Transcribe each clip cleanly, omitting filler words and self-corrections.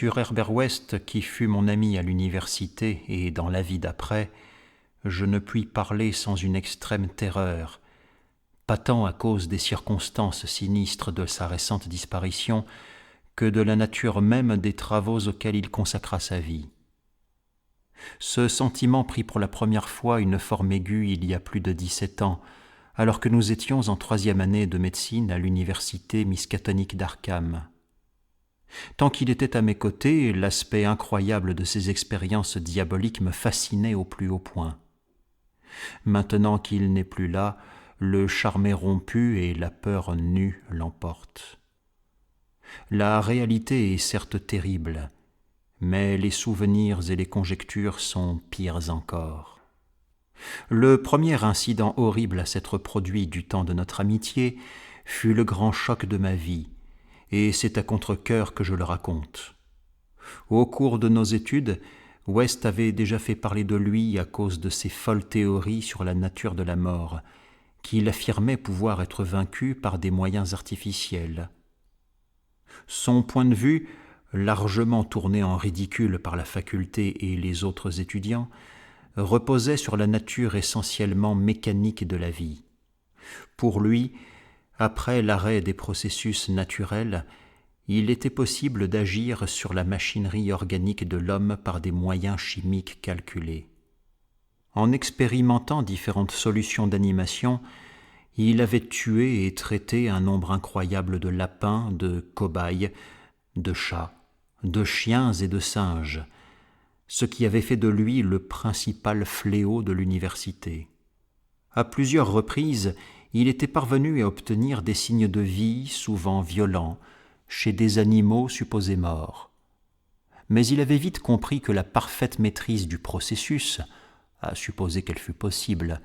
Sur Herbert West, qui fut mon ami à l'université et dans la vie d'après, je ne puis parler sans une extrême terreur, pas tant à cause des circonstances sinistres de sa récente disparition que de la nature même des travaux auxquels il consacra sa vie. Ce sentiment prit pour la première fois une forme aiguë il y a plus de 17 ans, alors que nous étions en 3e année de médecine à l'université miskatonique d'Arkham. Tant qu'il était à mes côtés, l'aspect incroyable de ses expériences diaboliques me fascinait au plus haut point. Maintenant qu'il n'est plus là, le charme est rompu et la peur nue l'emporte. La réalité est certes terrible, mais les souvenirs et les conjectures sont pires encore. Le premier incident horrible à s'être produit du temps de notre amitié fut le grand choc de ma vie, et c'est à contre-cœur que je le raconte. Au cours de nos études, West avait déjà fait parler de lui à cause de ses folles théories sur la nature de la mort, qu'il affirmait pouvoir être vaincu par des moyens artificiels. Son point de vue, largement tourné en ridicule par la faculté et les autres étudiants, reposait sur la nature essentiellement mécanique de la vie. Pour lui, après l'arrêt des processus naturels, il était possible d'agir sur la machinerie organique de l'homme par des moyens chimiques calculés. En expérimentant différentes solutions d'animation, il avait tué et traité un nombre incroyable de lapins, de cobayes, de chats, de chiens et de singes, ce qui avait fait de lui le principal fléau de l'université. À plusieurs reprises, il était parvenu à obtenir des signes de vie, souvent violents, chez des animaux supposés morts. Mais il avait vite compris que la parfaite maîtrise du processus, à supposer qu'elle fût possible,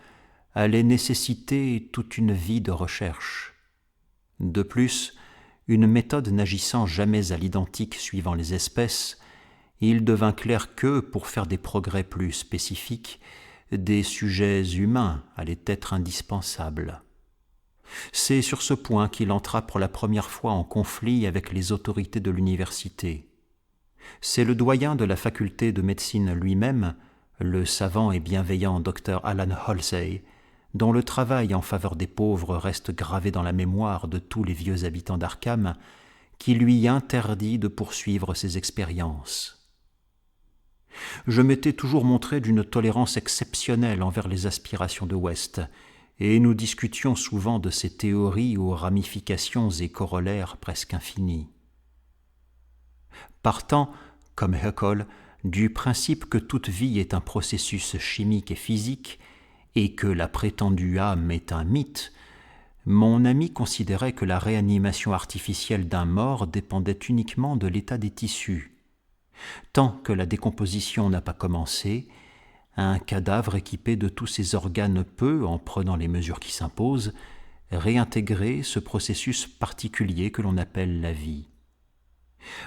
allait nécessiter toute une vie de recherche. De plus, une méthode n'agissant jamais à l'identique suivant les espèces, il devint clair que, pour faire des progrès plus spécifiques, des sujets humains allaient être indispensables. C'est sur ce point qu'il entra pour la première fois en conflit avec les autorités de l'université. C'est le doyen de la faculté de médecine lui-même, le savant et bienveillant Dr. Alan Halsey, dont le travail en faveur des pauvres reste gravé dans la mémoire de tous les vieux habitants d'Arkham, qui lui interdit de poursuivre ses expériences. Je m'étais toujours montré d'une tolérance exceptionnelle envers les aspirations de West, et nous discutions souvent de ses théories aux ramifications et corollaires presque infinis. Partant, comme Haeckel, du principe que toute vie est un processus chimique et physique, et que la prétendue âme est un mythe, mon ami considérait que la réanimation artificielle d'un mort dépendait uniquement de l'état des tissus. Tant que la décomposition n'a pas commencé, un cadavre équipé de tous ses organes peut, en prenant les mesures qui s'imposent, réintégrer ce processus particulier que l'on appelle la vie.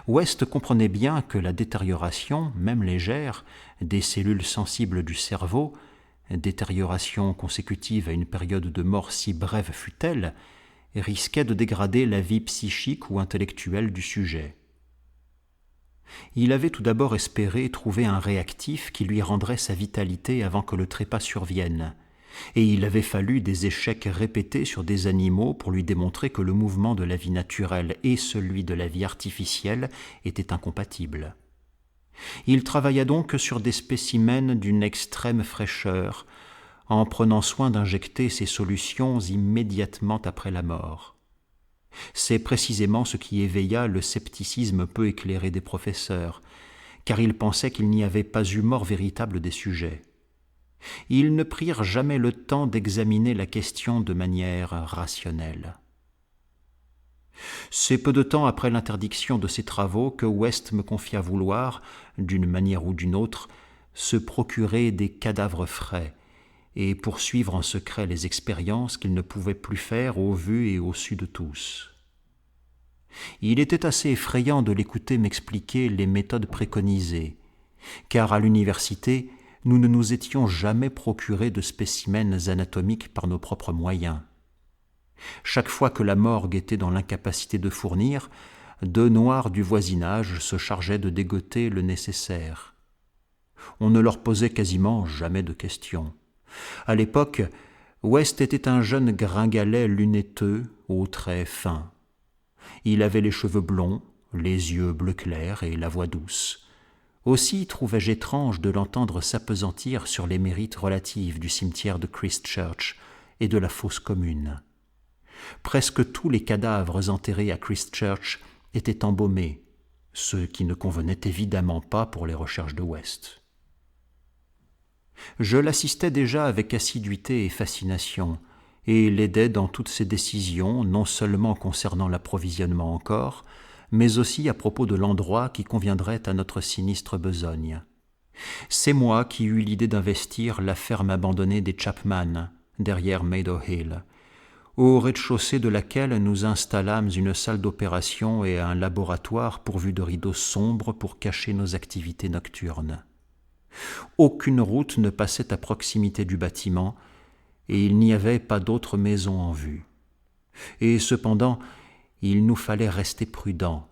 West comprenait bien que la détérioration, même légère, des cellules sensibles du cerveau, détérioration consécutive à une période de mort si brève fût-elle, risquait de dégrader la vie psychique ou intellectuelle du sujet. Il avait tout d'abord espéré trouver un réactif qui lui rendrait sa vitalité avant que le trépas survienne, et il avait fallu des échecs répétés sur des animaux pour lui démontrer que le mouvement de la vie naturelle et celui de la vie artificielle étaient incompatibles. Il travailla donc sur des spécimens d'une extrême fraîcheur, en prenant soin d'injecter ces solutions immédiatement après la mort. C'est précisément ce qui éveilla le scepticisme peu éclairé des professeurs, car ils pensaient qu'il n'y avait pas eu mort véritable des sujets. Ils ne prirent jamais le temps d'examiner la question de manière rationnelle. C'est peu de temps après l'interdiction de ces travaux que West me confia vouloir, d'une manière ou d'une autre, se procurer des cadavres frais et poursuivre en secret les expériences qu'il ne pouvait plus faire au vu et au su de tous. Il était assez effrayant de l'écouter m'expliquer les méthodes préconisées, car à l'université, nous ne nous étions jamais procuré de spécimens anatomiques par nos propres moyens. Chaque fois que la morgue était dans l'incapacité de fournir, deux noirs du voisinage se chargeaient de dégoter le nécessaire. On ne leur posait quasiment jamais de questions. À l'époque, West était un jeune gringalet lunetteux, aux traits fins. Il avait les cheveux blonds, les yeux bleu clair et la voix douce. Aussi trouvais-je étrange de l'entendre s'appesantir sur les mérites relatifs du cimetière de Christ Church et de la fosse commune. Presque tous les cadavres enterrés à Christ Church étaient embaumés, ce qui ne convenait évidemment pas pour les recherches de West. Je l'assistais déjà avec assiduité et fascination, et l'aidais dans toutes ses décisions, non seulement concernant l'approvisionnement encore, mais aussi à propos de l'endroit qui conviendrait à notre sinistre besogne. C'est moi qui eus l'idée d'investir la ferme abandonnée des Chapman, derrière Meadow Hill, au rez-de-chaussée de laquelle nous installâmes une salle d'opération et un laboratoire pourvu de rideaux sombres pour cacher nos activités nocturnes. Aucune route ne passait à proximité du bâtiment, et il n'y avait pas d'autre maison en vue. Et cependant, il nous fallait rester prudents,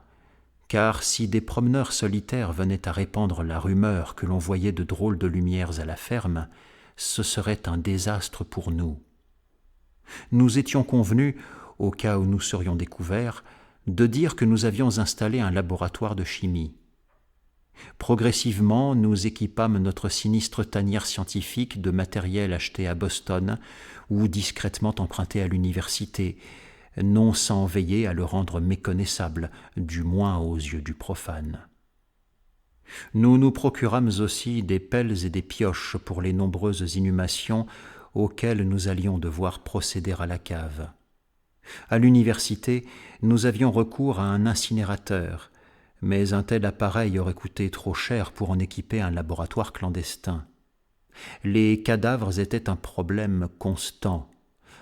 car si des promeneurs solitaires venaient à répandre la rumeur que l'on voyait de drôles de lumières à la ferme, ce serait un désastre pour nous. Nous étions convenus, au cas où nous serions découverts, de dire que nous avions installé un laboratoire de chimie. Progressivement, nous équipâmes notre sinistre tanière scientifique de matériel acheté à Boston ou discrètement emprunté à l'université, non sans veiller à le rendre méconnaissable, du moins aux yeux du profane. Nous nous procurâmes aussi des pelles et des pioches pour les nombreuses inhumations auxquelles nous allions devoir procéder à la cave. À l'université, nous avions recours à un incinérateur, mais un tel appareil aurait coûté trop cher pour en équiper un laboratoire clandestin. Les cadavres étaient un problème constant,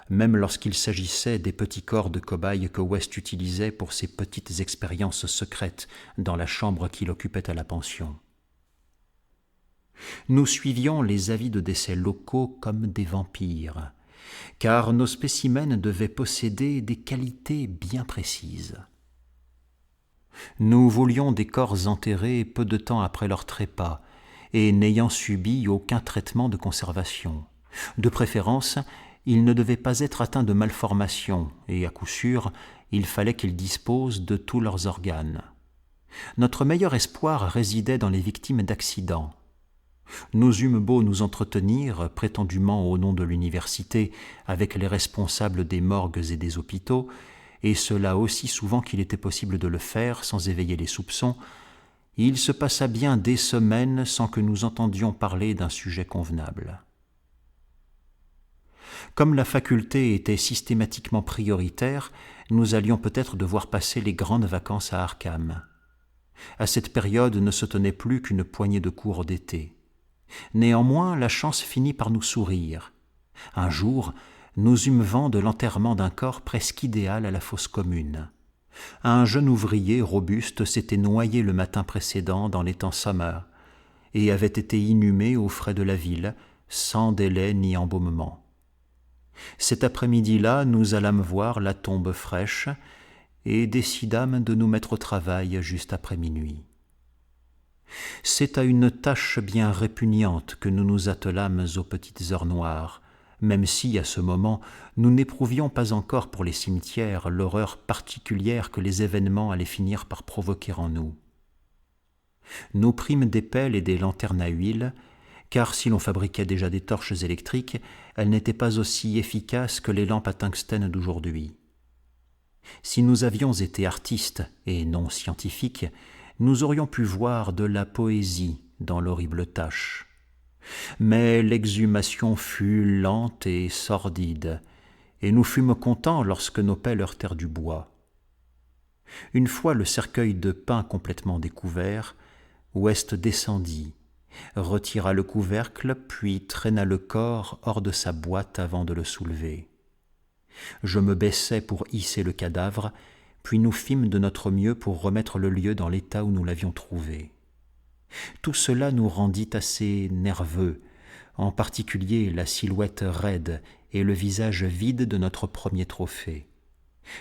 même lorsqu'il s'agissait des petits corps de cobayes que West utilisait pour ses petites expériences secrètes dans la chambre qu'il occupait à la pension. Nous suivions les avis de décès locaux comme des vampires, car nos spécimens devaient posséder des qualités bien précises. Nous voulions des corps enterrés peu de temps après leur trépas et n'ayant subi aucun traitement de conservation. De préférence, ils ne devaient pas être atteints de malformations et, à coup sûr, il fallait qu'ils disposent de tous leurs organes. Notre meilleur espoir résidait dans les victimes d'accidents. Nous eûmes beau nous entretenir, prétendument au nom de l'université, avec les responsables des morgues et des hôpitaux, et cela aussi souvent qu'il était possible de le faire sans éveiller les soupçons, il se passa bien des semaines sans que nous entendions parler d'un sujet convenable. Comme la faculté était systématiquement prioritaire, nous allions peut-être devoir passer les grandes vacances à Arkham. À cette période ne se tenait plus qu'une poignée de cours d'été. Néanmoins, la chance finit par nous sourire. Un jour, nous eûmes vent de l'enterrement d'un corps presque idéal à la fosse commune. Un jeune ouvrier robuste s'était noyé le matin précédent dans l'étang Summer et avait été inhumé aux frais de la ville, sans délai ni embaumement. Cet après-midi-là, nous allâmes voir la tombe fraîche et décidâmes de nous mettre au travail juste après minuit. C'est à une tâche bien répugnante que nous nous attelâmes aux petites heures noires, même si, à ce moment, nous n'éprouvions pas encore pour les cimetières l'horreur particulière que les événements allaient finir par provoquer en nous. Nous prîmes des pelles et des lanternes à huile, car si l'on fabriquait déjà des torches électriques, elles n'étaient pas aussi efficaces que les lampes à tungstène d'aujourd'hui. Si nous avions été artistes et non scientifiques, nous aurions pu voir de la poésie dans l'horrible tâche. Mais l'exhumation fut lente et sordide, et nous fûmes contents lorsque nos pelles heurtèrent du bois. Une fois le cercueil de pain complètement découvert, West descendit, retira le couvercle, puis traîna le corps hors de sa boîte avant de le soulever. Je me baissai pour hisser le cadavre, puis nous fîmes de notre mieux pour remettre le lieu dans l'état où nous l'avions trouvé. Tout cela nous rendit assez nerveux, en particulier la silhouette raide et le visage vide de notre premier trophée.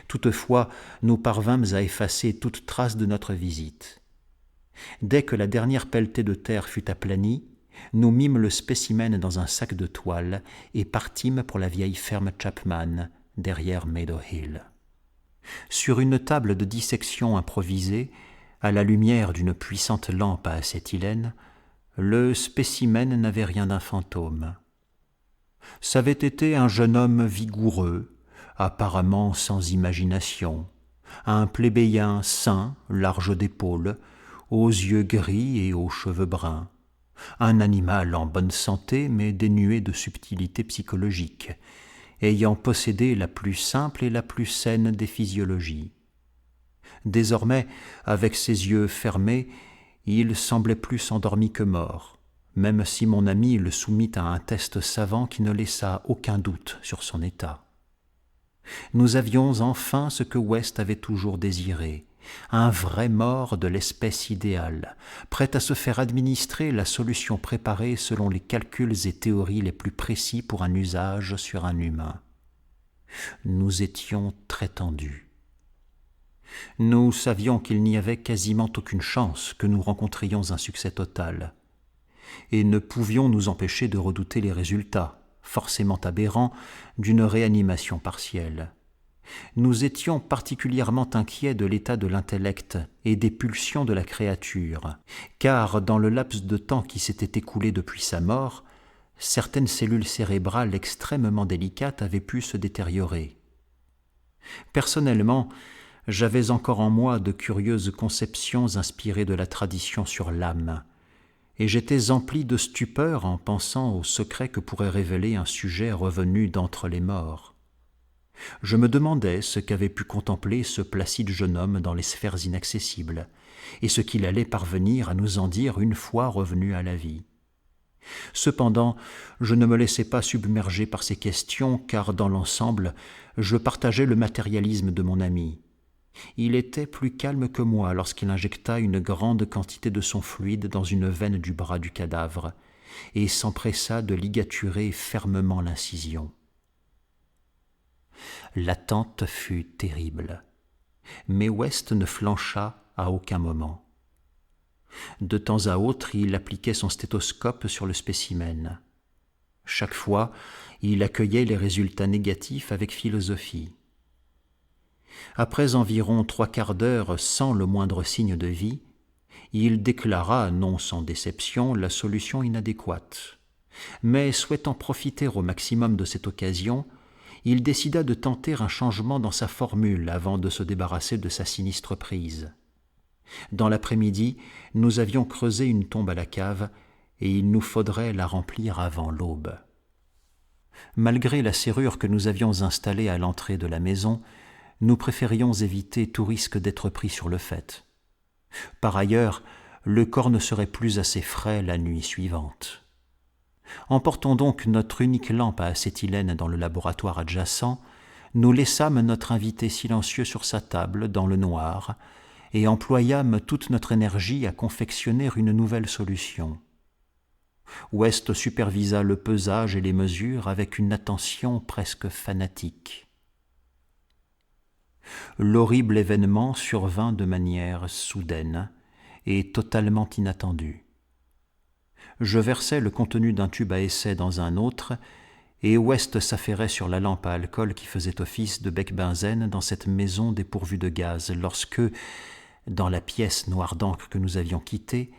Toutefois, nous parvînmes à effacer toute trace de notre visite. Dès que la dernière pelletée de terre fut aplanie, nous mîmes le spécimen dans un sac de toile et partîmes pour la vieille ferme Chapman, derrière Meadow Hill. Sur une table de dissection improvisée, à la lumière d'une puissante lampe à acétylène, le spécimen n'avait rien d'un fantôme. C'avait été un jeune homme vigoureux, apparemment sans imagination, un plébéien sain, large d'épaules, aux yeux gris et aux cheveux bruns, un animal en bonne santé mais dénué de subtilité psychologique, ayant possédé la plus simple et la plus saine des physiologies. Désormais, avec ses yeux fermés, il semblait plus endormi que mort, même si mon ami le soumit à un test savant qui ne laissa aucun doute sur son état. Nous avions enfin ce que West avait toujours désiré, un vrai mort de l'espèce idéale, prêt à se faire administrer la solution préparée selon les calculs et théories les plus précis pour un usage sur un humain. Nous étions très tendus. Nous savions qu'il n'y avait quasiment aucune chance que nous rencontrions un succès total, et ne pouvions nous empêcher de redouter les résultats, forcément aberrants, d'une réanimation partielle. Nous étions particulièrement inquiets de l'état de l'intellect et des pulsions de la créature, car dans le laps de temps qui s'était écoulé depuis sa mort, certaines cellules cérébrales extrêmement délicates avaient pu se détériorer. Personnellement, j'avais encore en moi de curieuses conceptions inspirées de la tradition sur l'âme, et j'étais empli de stupeur en pensant au secret que pourrait révéler un sujet revenu d'entre les morts. Je me demandais ce qu'avait pu contempler ce placide jeune homme dans les sphères inaccessibles, et ce qu'il allait parvenir à nous en dire une fois revenu à la vie. Cependant, je ne me laissais pas submerger par ces questions, car dans l'ensemble, je partageais le matérialisme de mon ami. Il était plus calme que moi lorsqu'il injecta une grande quantité de son fluide dans une veine du bras du cadavre, et s'empressa de ligaturer fermement l'incision. L'attente fut terrible, mais West ne flancha à aucun moment. De temps à autre, il appliquait son stéthoscope sur le spécimen. Chaque fois, il accueillait les résultats négatifs avec philosophie. Après environ 3/4 d'heure sans le moindre signe de vie, il déclara, non sans déception, la solution inadéquate. Mais souhaitant profiter au maximum de cette occasion, il décida de tenter un changement dans sa formule avant de se débarrasser de sa sinistre prise. Dans l'après-midi, nous avions creusé une tombe à la cave et il nous faudrait la remplir avant l'aube. Malgré la serrure que nous avions installée à l'entrée de la maison, nous préférions éviter tout risque d'être pris sur le fait. Par ailleurs, le corps ne serait plus assez frais la nuit suivante. Emportons donc notre unique lampe à acétylène dans le laboratoire adjacent, nous laissâmes notre invité silencieux sur sa table dans le noir et employâmes toute notre énergie à confectionner une nouvelle solution. West supervisa le pesage et les mesures avec une attention presque fanatique. L'horrible événement survint de manière soudaine et totalement inattendue. Je versai le contenu d'un tube à essai dans un autre, et West s'affairait sur la lampe à alcool qui faisait office de bec-benzène dans cette maison dépourvue de gaz, lorsque, dans la pièce noire d'encre que nous avions quittée,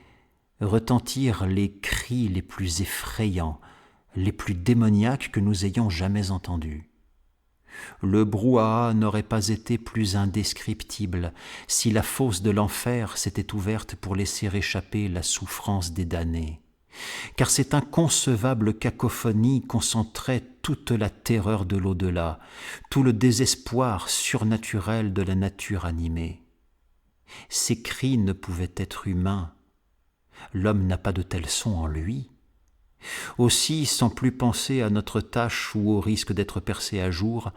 retentirent les cris les plus effrayants, les plus démoniaques que nous ayons jamais entendus. Le brouhaha n'aurait pas été plus indescriptible si la fosse de l'enfer s'était ouverte pour laisser échapper la souffrance des damnés, car cette inconcevable cacophonie concentrait toute la terreur de l'au-delà, tout le désespoir surnaturel de la nature animée. Ces cris ne pouvaient être humains. L'homme n'a pas de tels sons en lui. Aussi, sans plus penser à notre tâche ou au risque d'être percé à jour,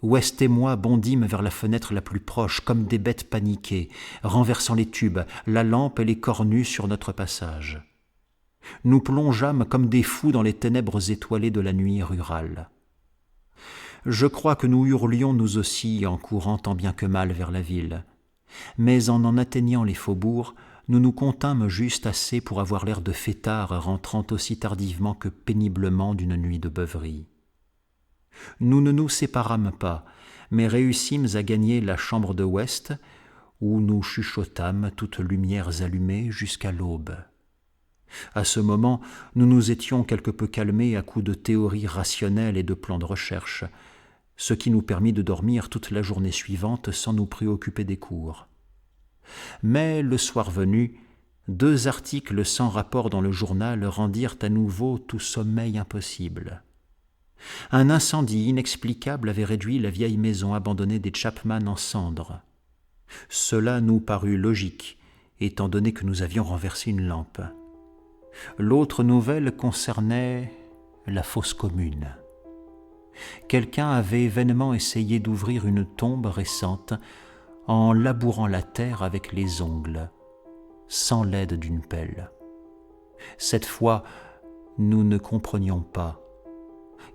West et moi bondîmes vers la fenêtre la plus proche, comme des bêtes paniquées, renversant les tubes, la lampe et les cornues sur notre passage. Nous plongeâmes comme des fous dans les ténèbres étoilées de la nuit rurale. Je crois que nous hurlions nous aussi en courant tant bien que mal vers la ville, mais en atteignant les faubourgs, nous nous continmes juste assez pour avoir l'air de fêtards rentrant aussi tardivement que péniblement d'une nuit de beuverie. Nous ne nous séparâmes pas, mais réussîmes à gagner la chambre de West, où nous chuchotâmes, toutes lumières allumées, jusqu'à l'aube. À ce moment, nous nous étions quelque peu calmés à coups de théories rationnelles et de plans de recherche, ce qui nous permit de dormir toute la journée suivante sans nous préoccuper des cours. Mais le soir venu, 2 articles sans rapport dans le journal rendirent à nouveau tout sommeil impossible. Un incendie inexplicable avait réduit la vieille maison abandonnée des Chapman en cendres. Cela nous parut logique, étant donné que nous avions renversé une lampe. L'autre nouvelle concernait la fosse commune. Quelqu'un avait vainement essayé d'ouvrir une tombe récente en labourant la terre avec les ongles, sans l'aide d'une pelle. Cette fois, nous ne comprenions pas,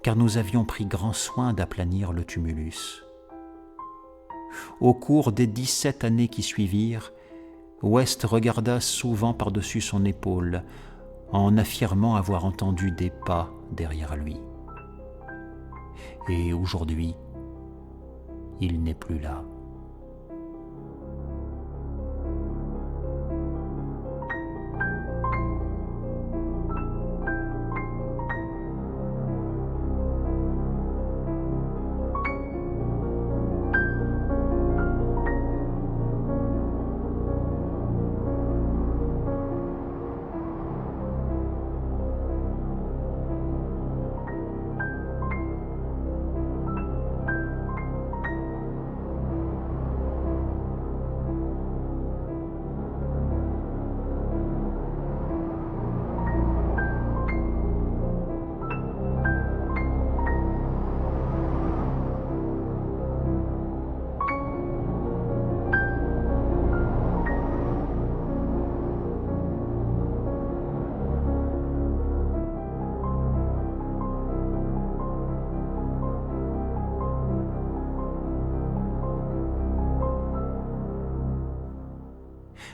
car nous avions pris grand soin d'aplanir le tumulus. Au cours des 17 années qui suivirent, West regarda souvent par-dessus son épaule, en affirmant avoir entendu des pas derrière lui. Et aujourd'hui, il n'est plus là.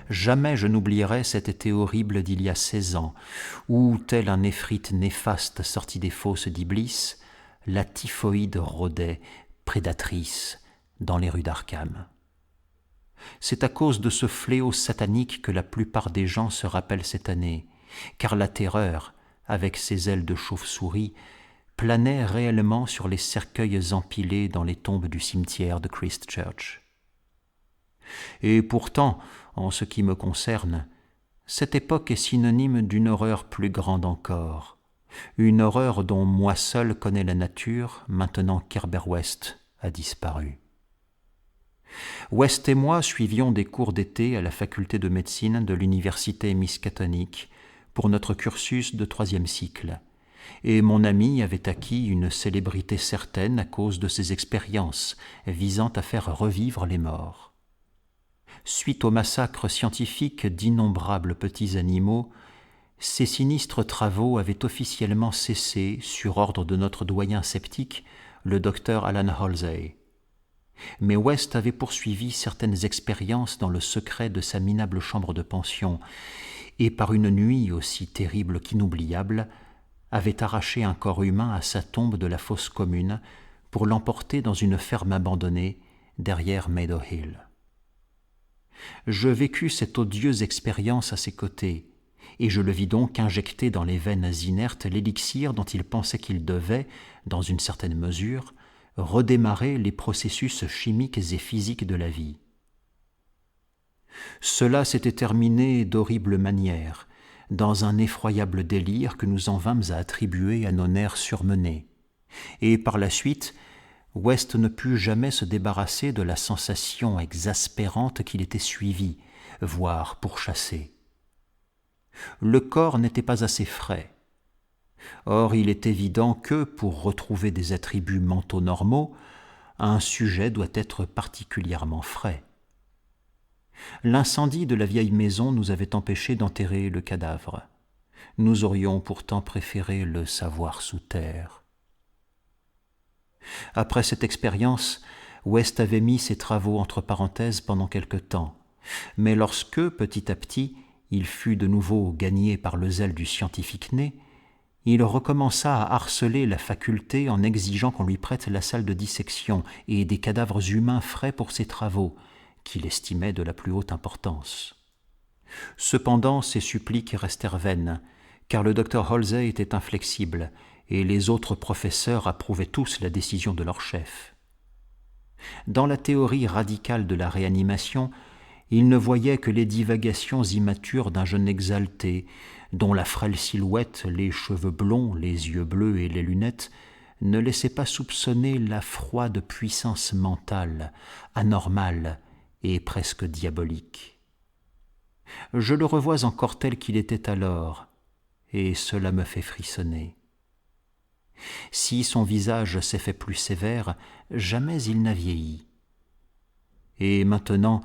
Jamais je n'oublierai cet été horrible d'il y a 16 ans, où, tel un éphrite néfaste sorti des fosses d'Iblis, la typhoïde rôdait, prédatrice, dans les rues d'Arkham. C'est à cause de ce fléau satanique que la plupart des gens se rappellent cette année, car la terreur, avec ses ailes de chauve-souris, planait réellement sur les cercueils empilés dans les tombes du cimetière de Christchurch. Et pourtant, en ce qui me concerne, cette époque est synonyme d'une horreur plus grande encore, une horreur dont moi seul connais la nature, maintenant qu'Herbert West a disparu. West et moi suivions des cours d'été à la faculté de médecine de l'université Miskatonic pour notre cursus de 3e cycle, et mon ami avait acquis une célébrité certaine à cause de ses expériences visant à faire revivre les morts. Suite au massacre scientifique d'innombrables petits animaux, ces sinistres travaux avaient officiellement cessé sur ordre de notre doyen sceptique, le docteur Alan Halsey. Mais West avait poursuivi certaines expériences dans le secret de sa minable chambre de pension, et par une nuit aussi terrible qu'inoubliable, avait arraché un corps humain à sa tombe de la fosse commune pour l'emporter dans une ferme abandonnée derrière Meadow Hill. Je vécus cette odieuse expérience à ses côtés, et je le vis donc injecter dans les veines inertes l'élixir dont il pensait qu'il devait, dans une certaine mesure, redémarrer les processus chimiques et physiques de la vie. Cela s'était terminé d'horrible manière, dans un effroyable délire que nous en vînmes à attribuer à nos nerfs surmenés. Et par la suite, West ne put jamais se débarrasser de la sensation exaspérante qu'il était suivi, voire pourchassé. Le corps n'était pas assez frais. Or, il est évident que, pour retrouver des attributs mentaux normaux, un sujet doit être particulièrement frais. L'incendie de la vieille maison nous avait empêchés d'enterrer le cadavre. Nous aurions pourtant préféré le savoir sous terre. Après cette expérience, West avait mis ses travaux entre parenthèses pendant quelque temps, mais lorsque, petit à petit, il fut de nouveau gagné par le zèle du scientifique né, il recommença à harceler la faculté en exigeant qu'on lui prête la salle de dissection et des cadavres humains frais pour ses travaux, qu'il estimait de la plus haute importance. Cependant, ces suppliques restèrent vaines, car le docteur Halsey était inflexible, et les autres professeurs approuvaient tous la décision de leur chef. Dans la théorie radicale de la réanimation, il ne voyait que les divagations immatures d'un jeune exalté, dont la frêle silhouette, les cheveux blonds, les yeux bleus et les lunettes ne laissaient pas soupçonner la froide puissance mentale, anormale et presque diabolique. Je le revois encore tel qu'il était alors, et cela me fait frissonner. Si son visage s'est fait plus sévère, jamais il n'a vieilli. Et maintenant,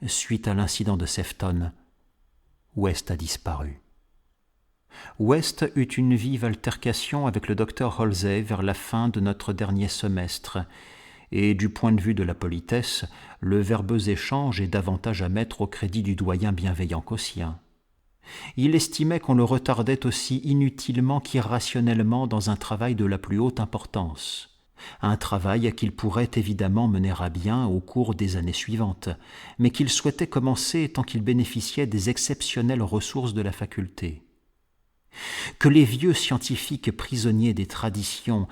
suite à l'incident de Sefton, West a disparu. West eut une vive altercation avec le docteur Halsey vers la fin de notre dernier semestre, et du point de vue de la politesse, le verbeux échange est davantage à mettre au crédit du doyen bienveillant qu'au sien. Il estimait qu'on le retardait aussi inutilement qu'irrationnellement dans un travail de la plus haute importance, un travail qu'il pourrait évidemment mener à bien au cours des années suivantes, mais qu'il souhaitait commencer tant qu'il bénéficiait des exceptionnelles ressources de la faculté. Que les vieux scientifiques prisonniers des traditions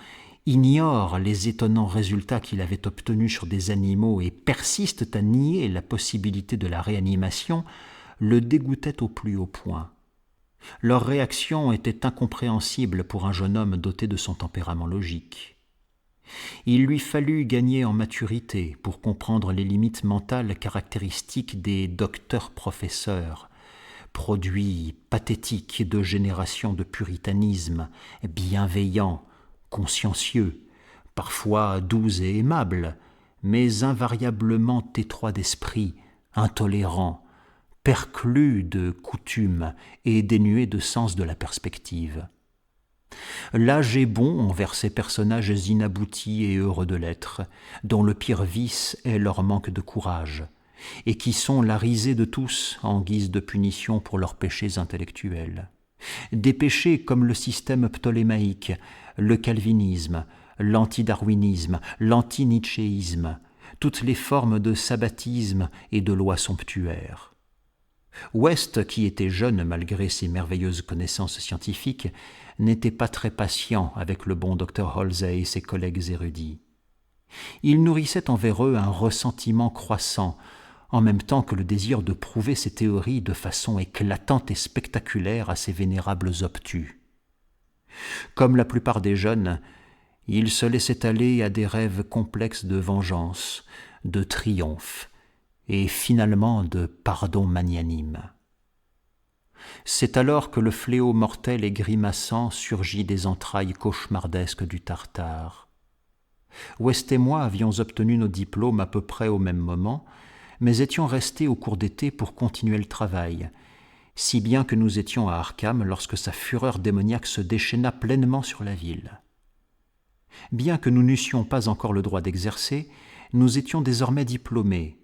ignorent les étonnants résultats qu'il avait obtenus sur des animaux et persistent à nier la possibilité de la réanimation le dégoûtait au plus haut point. Leur réaction était incompréhensible pour un jeune homme doté de son tempérament logique. Il lui fallut gagner en maturité pour comprendre les limites mentales caractéristiques des docteurs-professeurs, produits pathétiques de générations de puritanisme, bienveillants, consciencieux, parfois doux et aimables, mais invariablement étroits d'esprit, intolérants, perclus de coutumes et dénués de sens de la perspective. L'âge est bon envers ces personnages inaboutis et heureux de l'être, dont le pire vice est leur manque de courage, et qui sont la risée de tous en guise de punition pour leurs péchés intellectuels. Des péchés comme le système ptolémaïque, le calvinisme, l'antidarwinisme, l'anti-nietzschéisme, toutes les formes de sabbatisme et de lois somptuaires. West, qui était jeune malgré ses merveilleuses connaissances scientifiques, n'était pas très patient avec le bon docteur Halsey et ses collègues érudits. Il nourrissait envers eux un ressentiment croissant, en même temps que le désir de prouver ses théories de façon éclatante et spectaculaire à ces vénérables obtus. Comme la plupart des jeunes, il se laissait aller à des rêves complexes de vengeance, de triomphe, et finalement de pardon magnanime. C'est alors que le fléau mortel et grimaçant surgit des entrailles cauchemardesques du Tartare. West et moi avions obtenu nos diplômes à peu près au même moment, mais étions restés au cours d'été pour continuer le travail, si bien que nous étions à Arkham lorsque sa fureur démoniaque se déchaîna pleinement sur la ville. Bien que nous n'eussions pas encore le droit d'exercer, nous étions désormais diplômés,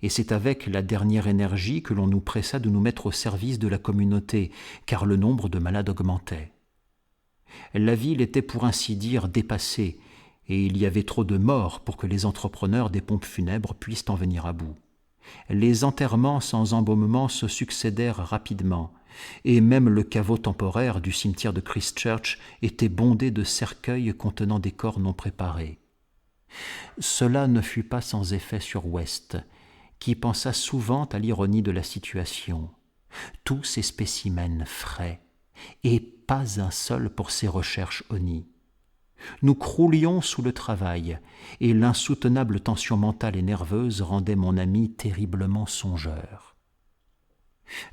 et c'est avec la dernière énergie que l'on nous pressa de nous mettre au service de la communauté, car le nombre de malades augmentait. La ville était pour ainsi dire dépassée, et il y avait trop de morts pour que les entrepreneurs des pompes funèbres puissent en venir à bout. Les enterrements sans embaumement se succédèrent rapidement, et même le caveau temporaire du cimetière de Christchurch était bondé de cercueils contenant des corps non préparés. Cela ne fut pas sans effet sur West, qui pensa souvent à l'ironie de la situation. tous ces spécimens frais, et pas un seul pour ses recherches ONI. Nous croulions sous le travail, et l'insoutenable tension mentale et nerveuse rendait mon ami terriblement songeur.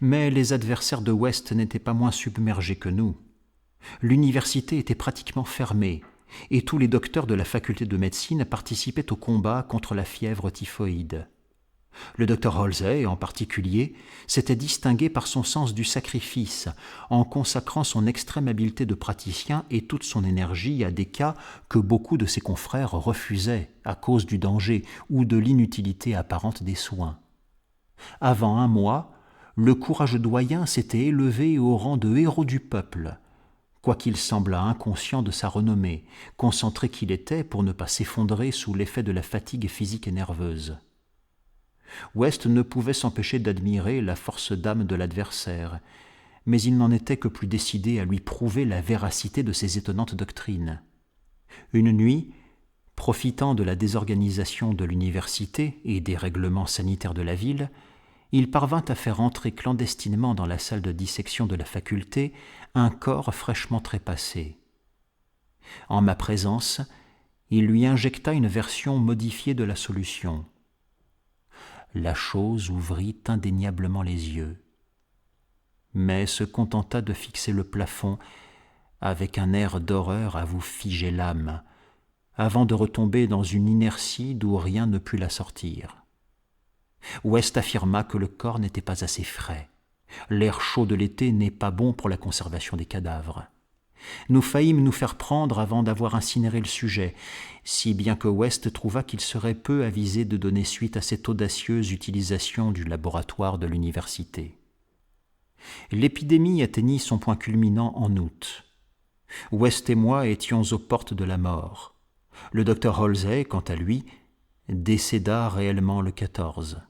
Mais les adversaires de West n'étaient pas moins submergés que nous. L'université était pratiquement fermée, et tous les docteurs de la faculté de médecine participaient au combat contre la fièvre typhoïde. Le docteur Halsey, en particulier, s'était distingué par son sens du sacrifice, en consacrant son extrême habileté de praticien et toute son énergie à des cas que beaucoup de ses confrères refusaient à cause du danger ou de l'inutilité apparente des soins. Avant un mois, le courageux doyen s'était élevé au rang de héros du peuple, quoiqu'il semblât inconscient de sa renommée, concentré qu'il était pour ne pas s'effondrer sous l'effet de la fatigue physique et nerveuse. West ne pouvait s'empêcher d'admirer la force d'âme de l'adversaire, mais il n'en était que plus décidé à lui prouver la véracité de ses étonnantes doctrines. Une nuit, profitant de la désorganisation de l'université et des règlements sanitaires de la ville, il parvint à faire entrer clandestinement dans la salle de dissection de la faculté un corps fraîchement trépassé. En ma présence, il lui injecta une version modifiée de la solution. La chose ouvrit indéniablement les yeux, mais se contenta de fixer le plafond avec un air d'horreur à vous figer l'âme, avant de retomber dans une inertie d'où rien ne put la sortir. West affirma que le corps n'était pas assez frais. L'air chaud de l'été n'est pas bon pour la conservation des cadavres. Nous faillîmes nous faire prendre avant d'avoir incinéré le sujet, si bien que West trouva qu'il serait peu avisé de donner suite à cette audacieuse utilisation du laboratoire de l'université. L'épidémie atteignit son point culminant en août. West et moi étions aux portes de la mort. Le docteur Halsey, quant à lui, décéda réellement le 14.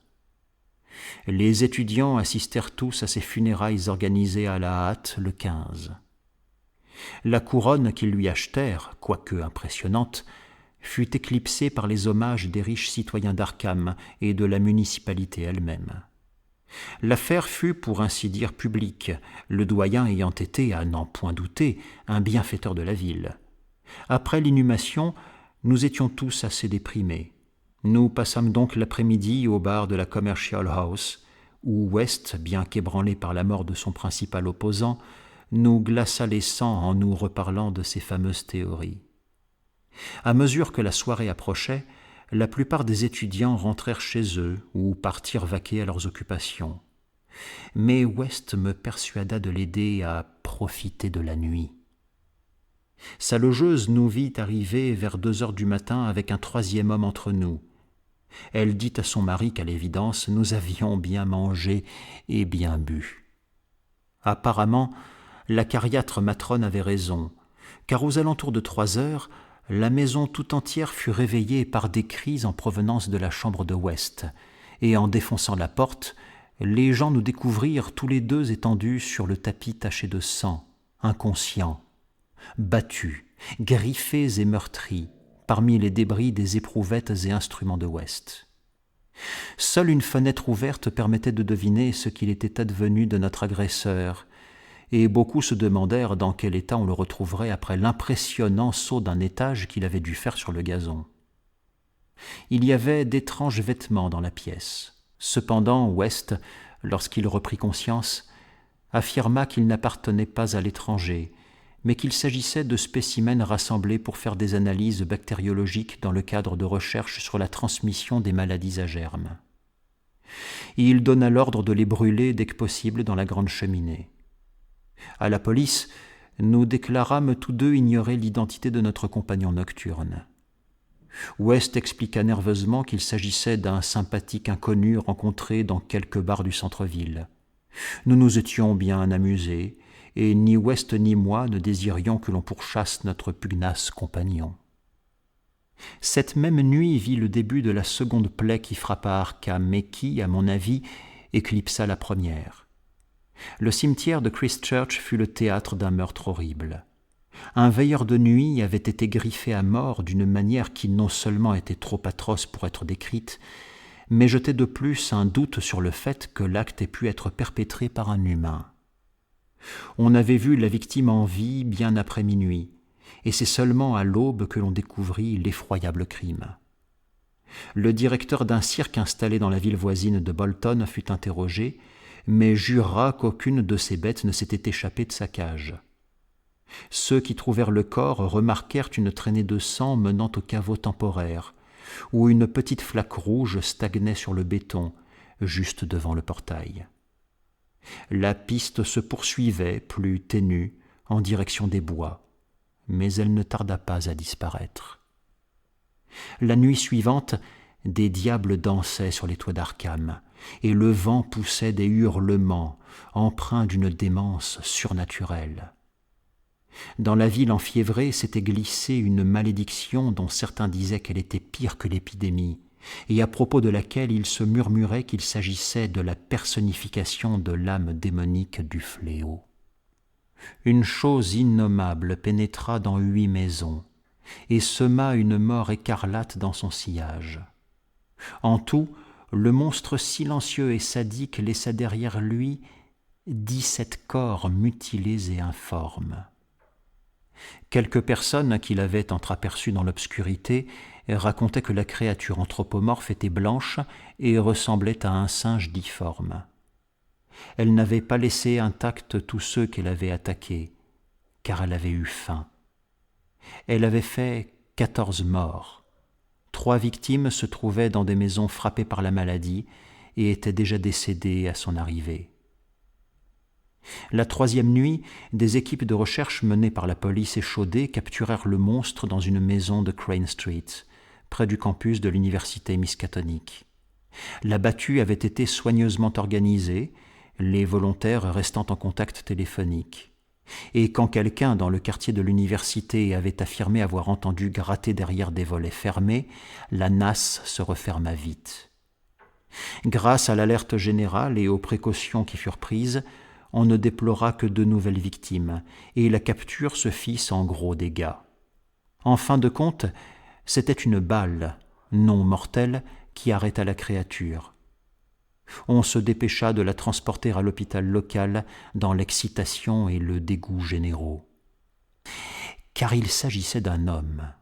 Les étudiants assistèrent tous à ses funérailles organisées à la hâte le 15. La couronne qu'ils lui achetèrent, quoique impressionnante, fut éclipsée par les hommages des riches citoyens d'Arkham et de la municipalité elle-même. L'affaire fut, pour ainsi dire, publique, le doyen ayant été, à n'en point douter, un bienfaiteur de la ville. Après l'inhumation, nous étions tous assez déprimés. Nous passâmes donc l'après-midi au bar de la Commercial House, où West, bien qu'ébranlé par la mort de son principal opposant, nous glaça les sangs en nous reparlant de ses fameuses théories. À mesure que la soirée approchait, la plupart des étudiants rentrèrent chez eux ou partirent vaquer à leurs occupations. Mais West me persuada de l'aider à profiter de la nuit. Sa logeuse nous vit arriver vers 2 heures du matin avec un troisième homme entre nous. Elle dit à son mari qu'à l'évidence, nous avions bien mangé et bien bu. Apparemment, la cariâtre matrone avait raison, car aux alentours de 3 heures, la maison tout entière fut réveillée par des cris en provenance de la chambre de West, et en défonçant la porte, les gens nous découvrirent tous les deux étendus sur le tapis taché de sang, inconscients, battus, griffés et meurtris, parmi les débris des éprouvettes et instruments de West. Seule une fenêtre ouverte permettait de deviner ce qu'il était advenu de notre agresseur, et beaucoup se demandèrent dans quel état on le retrouverait après l'impressionnant saut d'un étage qu'il avait dû faire sur le gazon. Il y avait d'étranges vêtements dans la pièce. Cependant, West, lorsqu'il reprit conscience, affirma qu'il n'appartenait pas à l'étranger, mais qu'il s'agissait de spécimens rassemblés pour faire des analyses bactériologiques dans le cadre de recherches sur la transmission des maladies à germes. Il donna l'ordre de les brûler dès que possible dans la grande cheminée. À la police, nous déclarâmes tous deux ignorer l'identité de notre compagnon nocturne. West expliqua nerveusement qu'il s'agissait d'un sympathique inconnu rencontré dans quelque bar du centre-ville. Nous nous étions bien amusés, et ni West ni moi ne désirions que l'on pourchasse notre pugnace compagnon. Cette même nuit vit le début de la seconde plaie qui frappa Arkham, mais qui, à mon avis, éclipsa la première. Le cimetière de Christchurch fut le théâtre d'un meurtre horrible. Un veilleur de nuit avait été griffé à mort d'une manière qui non seulement était trop atroce pour être décrite, mais jetait de plus un doute sur le fait que l'acte ait pu être perpétré par un humain. On avait vu la victime en vie bien après minuit, et c'est seulement à l'aube que l'on découvrit l'effroyable crime. Le directeur d'un cirque installé dans la ville voisine de Bolton fut interrogé, mais jura qu'aucune de ces bêtes ne s'était échappée de sa cage. Ceux qui trouvèrent le corps remarquèrent une traînée de sang menant au caveau temporaire, où une petite flaque rouge stagnait sur le béton, juste devant le portail. La piste se poursuivait, plus ténue, en direction des bois, mais elle ne tarda pas à disparaître. La nuit suivante, des diables dansaient sur les toits d'Arkham, et le vent poussait des hurlements, empreints d'une démence surnaturelle. Dans la ville enfiévrée s'était glissée une malédiction dont certains disaient qu'elle était pire que l'épidémie, et à propos de laquelle il se murmurait qu'il s'agissait de la personnification de l'âme démonique du fléau. Une chose innommable pénétra dans 8 maisons, et sema une mort écarlate dans son sillage. En tout, le monstre silencieux et sadique laissa derrière lui 17 corps mutilés et informes. Quelques personnes qui l'avaient entreaperçu dans l'obscurité racontaient que la créature anthropomorphe était blanche et ressemblait à un singe difforme. Elle n'avait pas laissé intacts tous ceux qu'elle avait attaqués, car elle avait eu faim. Elle avait fait 14 morts. 3 victimes se trouvaient dans des maisons frappées par la maladie et étaient déjà décédées à son arrivée. La 3e nuit, des équipes de recherche menées par la police échaudée capturèrent le monstre dans une maison de Crane Street, près du campus de l'université Miskatonic. La battue avait été soigneusement organisée, les volontaires restant en contact téléphonique. Et quand quelqu'un dans le quartier de l'université avait affirmé avoir entendu gratter derrière des volets fermés, la nasse se referma vite. Grâce à l'alerte générale et aux précautions qui furent prises, on ne déplora que 2 nouvelles victimes, et la capture se fit sans gros dégâts. En fin de compte, c'était une balle, non mortelle, qui arrêta la créature. On se dépêcha de la transporter à l'hôpital local dans l'excitation et le dégoût généraux. Car il s'agissait d'un homme.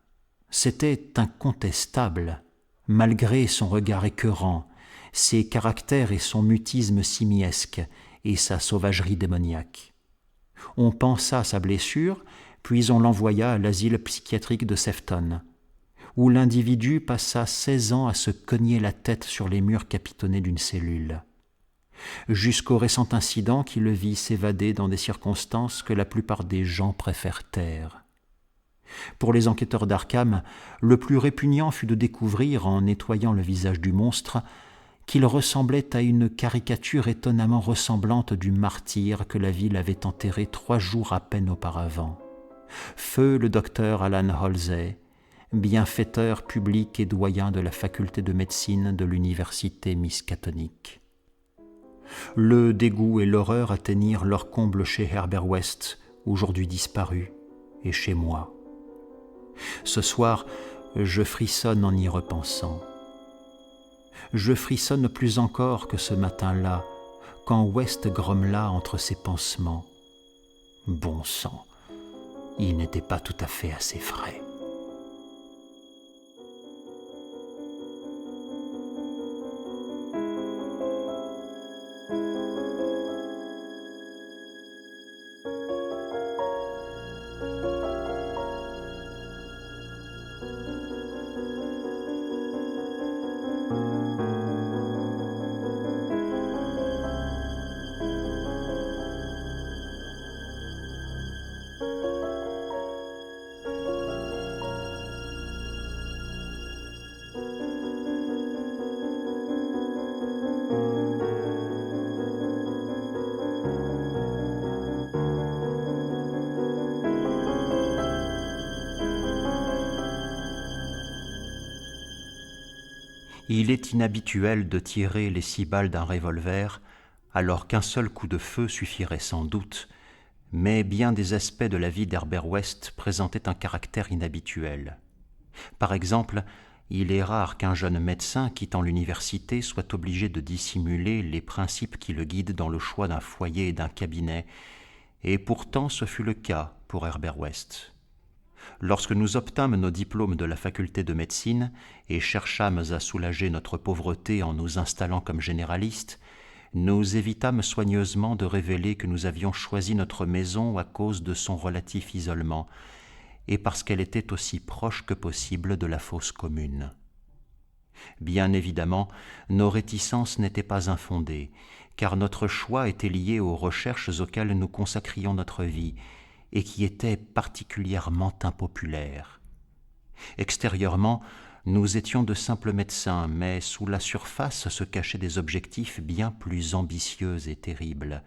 C'était incontestable, malgré son regard écœurant, ses caractères et son mutisme simiesque, et sa sauvagerie démoniaque. On pansa à sa blessure, puis on l'envoya à l'asile psychiatrique de Sefton, où l'individu passa 16 ans à se cogner la tête sur les murs capitonnés d'une cellule, jusqu'au récent incident qui le vit s'évader dans des circonstances que la plupart des gens préfèrent taire. Pour les enquêteurs d'Arkham, le plus répugnant fut de découvrir, en nettoyant le visage du monstre, qu'il ressemblait à une caricature étonnamment ressemblante du martyr que la ville avait enterré 3 jours à peine auparavant. Feu le docteur Alan Halsey, bienfaiteur public et doyen de la faculté de médecine de l'université Miskatonic. Le dégoût et l'horreur atteignirent leur comble chez Herbert West, aujourd'hui disparu, et chez moi. Ce soir, je frissonne en y repensant. Je frissonne plus encore que ce matin-là, quand West grommela entre ses pansements. Bon sang, il n'était pas tout à fait assez frais. Il est inhabituel de tirer les 6 balles d'un revolver, alors qu'un seul coup de feu suffirait sans doute, mais bien des aspects de la vie d'Herbert West présentaient un caractère inhabituel. Par exemple, Il est rare qu'un jeune médecin quittant l'université soit obligé de dissimuler les principes qui le guident dans le choix d'un foyer et d'un cabinet, et pourtant ce fut le cas pour Herbert West. Lorsque nous obtînmes nos diplômes de la faculté de médecine et cherchâmes à soulager notre pauvreté en nous installant comme généralistes, nous évitâmes soigneusement de révéler que nous avions choisi notre maison à cause de son relatif isolement et parce qu'elle était aussi proche que possible de la fosse commune. Bien évidemment, nos réticences n'étaient pas infondées, car notre choix était lié aux recherches auxquelles nous consacrions notre vie et qui étaient particulièrement impopulaires. Extérieurement, nous étions de simples médecins, mais sous la surface se cachaient des objectifs bien plus ambitieux et terribles,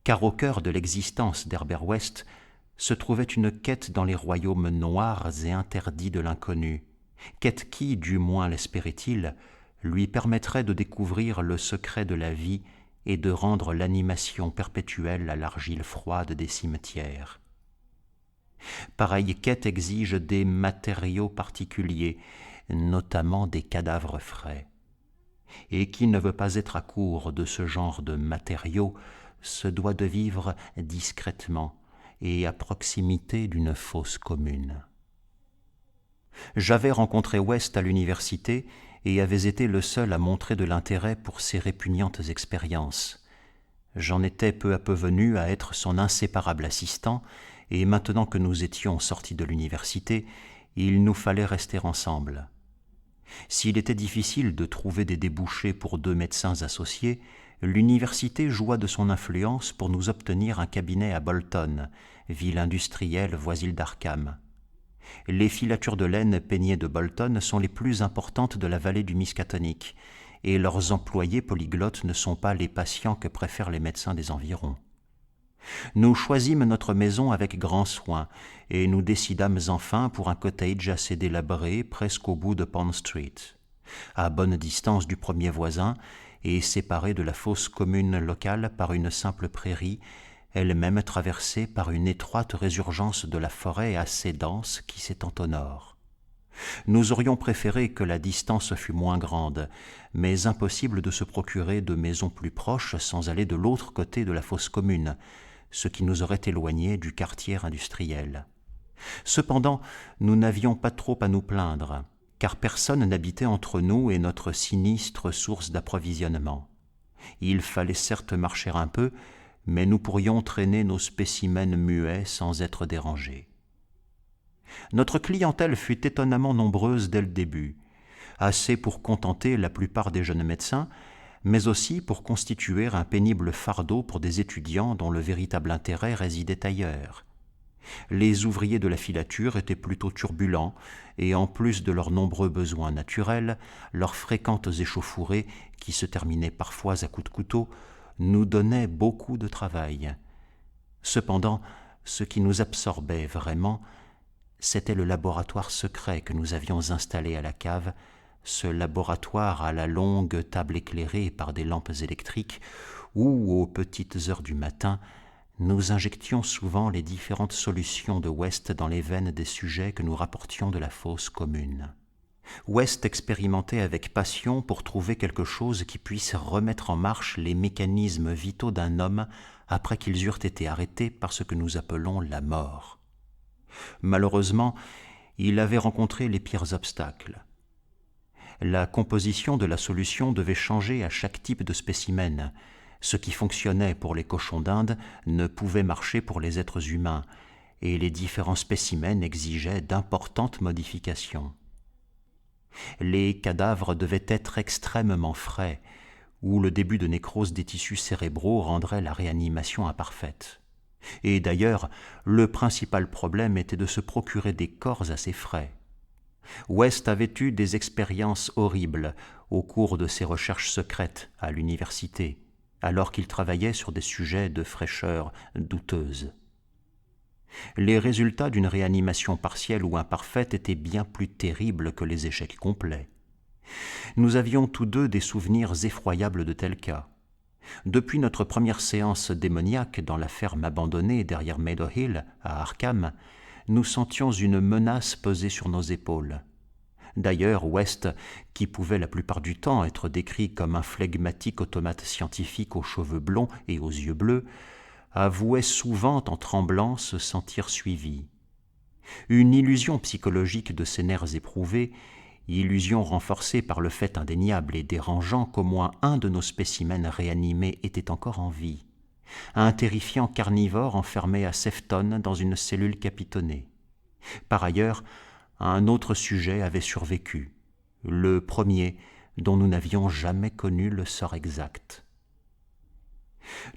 car au cœur de l'existence d'Herbert West se trouvait une quête dans les royaumes noirs et interdits de l'inconnu, quête qui, du moins l'espérait-il, lui permettrait de découvrir le secret de la vie et de rendre l'animation perpétuelle à l'argile froide des cimetières. Pareille quête exige des matériaux particuliers, notamment des cadavres frais. Et qui ne veut pas être à court de ce genre de matériaux se doit de vivre discrètement et à proximité d'une fosse commune. J'avais rencontré West à l'université et avais été le seul à montrer de l'intérêt pour ces répugnantes expériences. J'en étais peu à peu venu à être son inséparable assistant, et maintenant que nous étions sortis de l'université, il nous fallait rester ensemble. S'il était difficile de trouver des débouchés pour 2 médecins associés, l'université joua de son influence pour nous obtenir un cabinet à Bolton, ville industrielle voisine d'Arkham. Les filatures de laine peignées de Bolton sont les plus importantes de la vallée du Miskatonic, et leurs employés polyglottes ne sont pas les patients que préfèrent les médecins des environs. Nous choisîmes notre maison avec grand soin, et nous décidâmes enfin pour un cottage assez délabré presque au bout de Pond Street, à bonne distance du premier voisin et séparé de la fosse commune locale par une simple prairie, elle-même traversée par une étroite résurgence de la forêt assez dense qui s'étend au nord. Nous aurions préféré que la distance fût moins grande, mais impossible de se procurer de maisons plus proches sans aller de l'autre côté de la fosse commune, ce qui nous aurait éloignés du quartier industriel. Cependant, nous n'avions pas trop à nous plaindre, car personne n'habitait entre nous et notre sinistre source d'approvisionnement. Il fallait certes marcher un peu, mais nous pourrions traîner nos spécimens muets sans être dérangés. Notre clientèle fut étonnamment nombreuse dès le début, assez pour contenter la plupart des jeunes médecins, mais aussi pour constituer un pénible fardeau pour des étudiants dont le véritable intérêt résidait ailleurs. Les ouvriers de la filature étaient plutôt turbulents, et en plus de leurs nombreux besoins naturels, leurs fréquentes échauffourées, qui se terminaient parfois à coups de couteau, nous donnaient beaucoup de travail. Cependant, ce qui nous absorbait vraiment, c'était le laboratoire secret que nous avions installé à la cave, ce laboratoire à la longue table éclairée par des lampes électriques où, aux petites heures du matin, nous injections souvent les différentes solutions de West dans les veines des sujets que nous rapportions de la fosse commune. West expérimentait avec passion pour trouver quelque chose qui puisse remettre en marche les mécanismes vitaux d'un homme après qu'ils eurent été arrêtés par ce que nous appelons la mort. Malheureusement, il avait rencontré les pires obstacles. La composition de la solution devait changer à chaque type de spécimen. Ce qui fonctionnait pour les cochons d'Inde ne pouvait marcher pour les êtres humains, et les différents spécimens exigeaient d'importantes modifications. Les cadavres devaient être extrêmement frais, ou le début de nécrose des tissus cérébraux rendrait la réanimation imparfaite. Et d'ailleurs, le principal problème était de se procurer des corps assez frais. West avait eu des expériences horribles au cours de ses recherches secrètes à l'université, alors qu'il travaillait sur des sujets de fraîcheur douteuse. Les résultats d'une réanimation partielle ou imparfaite étaient bien plus terribles que les échecs complets. Nous avions tous deux des souvenirs effroyables de tels cas. Depuis notre première séance démoniaque dans la ferme abandonnée derrière Meadow Hill, à Arkham, nous sentions une menace peser sur nos épaules. D'ailleurs, West, qui pouvait la plupart du temps être décrit comme un flegmatique automate scientifique aux cheveux blonds et aux yeux bleus, avouait souvent en tremblant se sentir suivi. Une illusion psychologique de ses nerfs éprouvés, illusion renforcée par le fait indéniable et dérangeant qu'au moins un de nos spécimens réanimés était encore en vie, un terrifiant carnivore enfermé à Sefton dans une cellule capitonnée. Par ailleurs, un autre sujet avait survécu, le premier dont nous n'avions jamais connu le sort exact.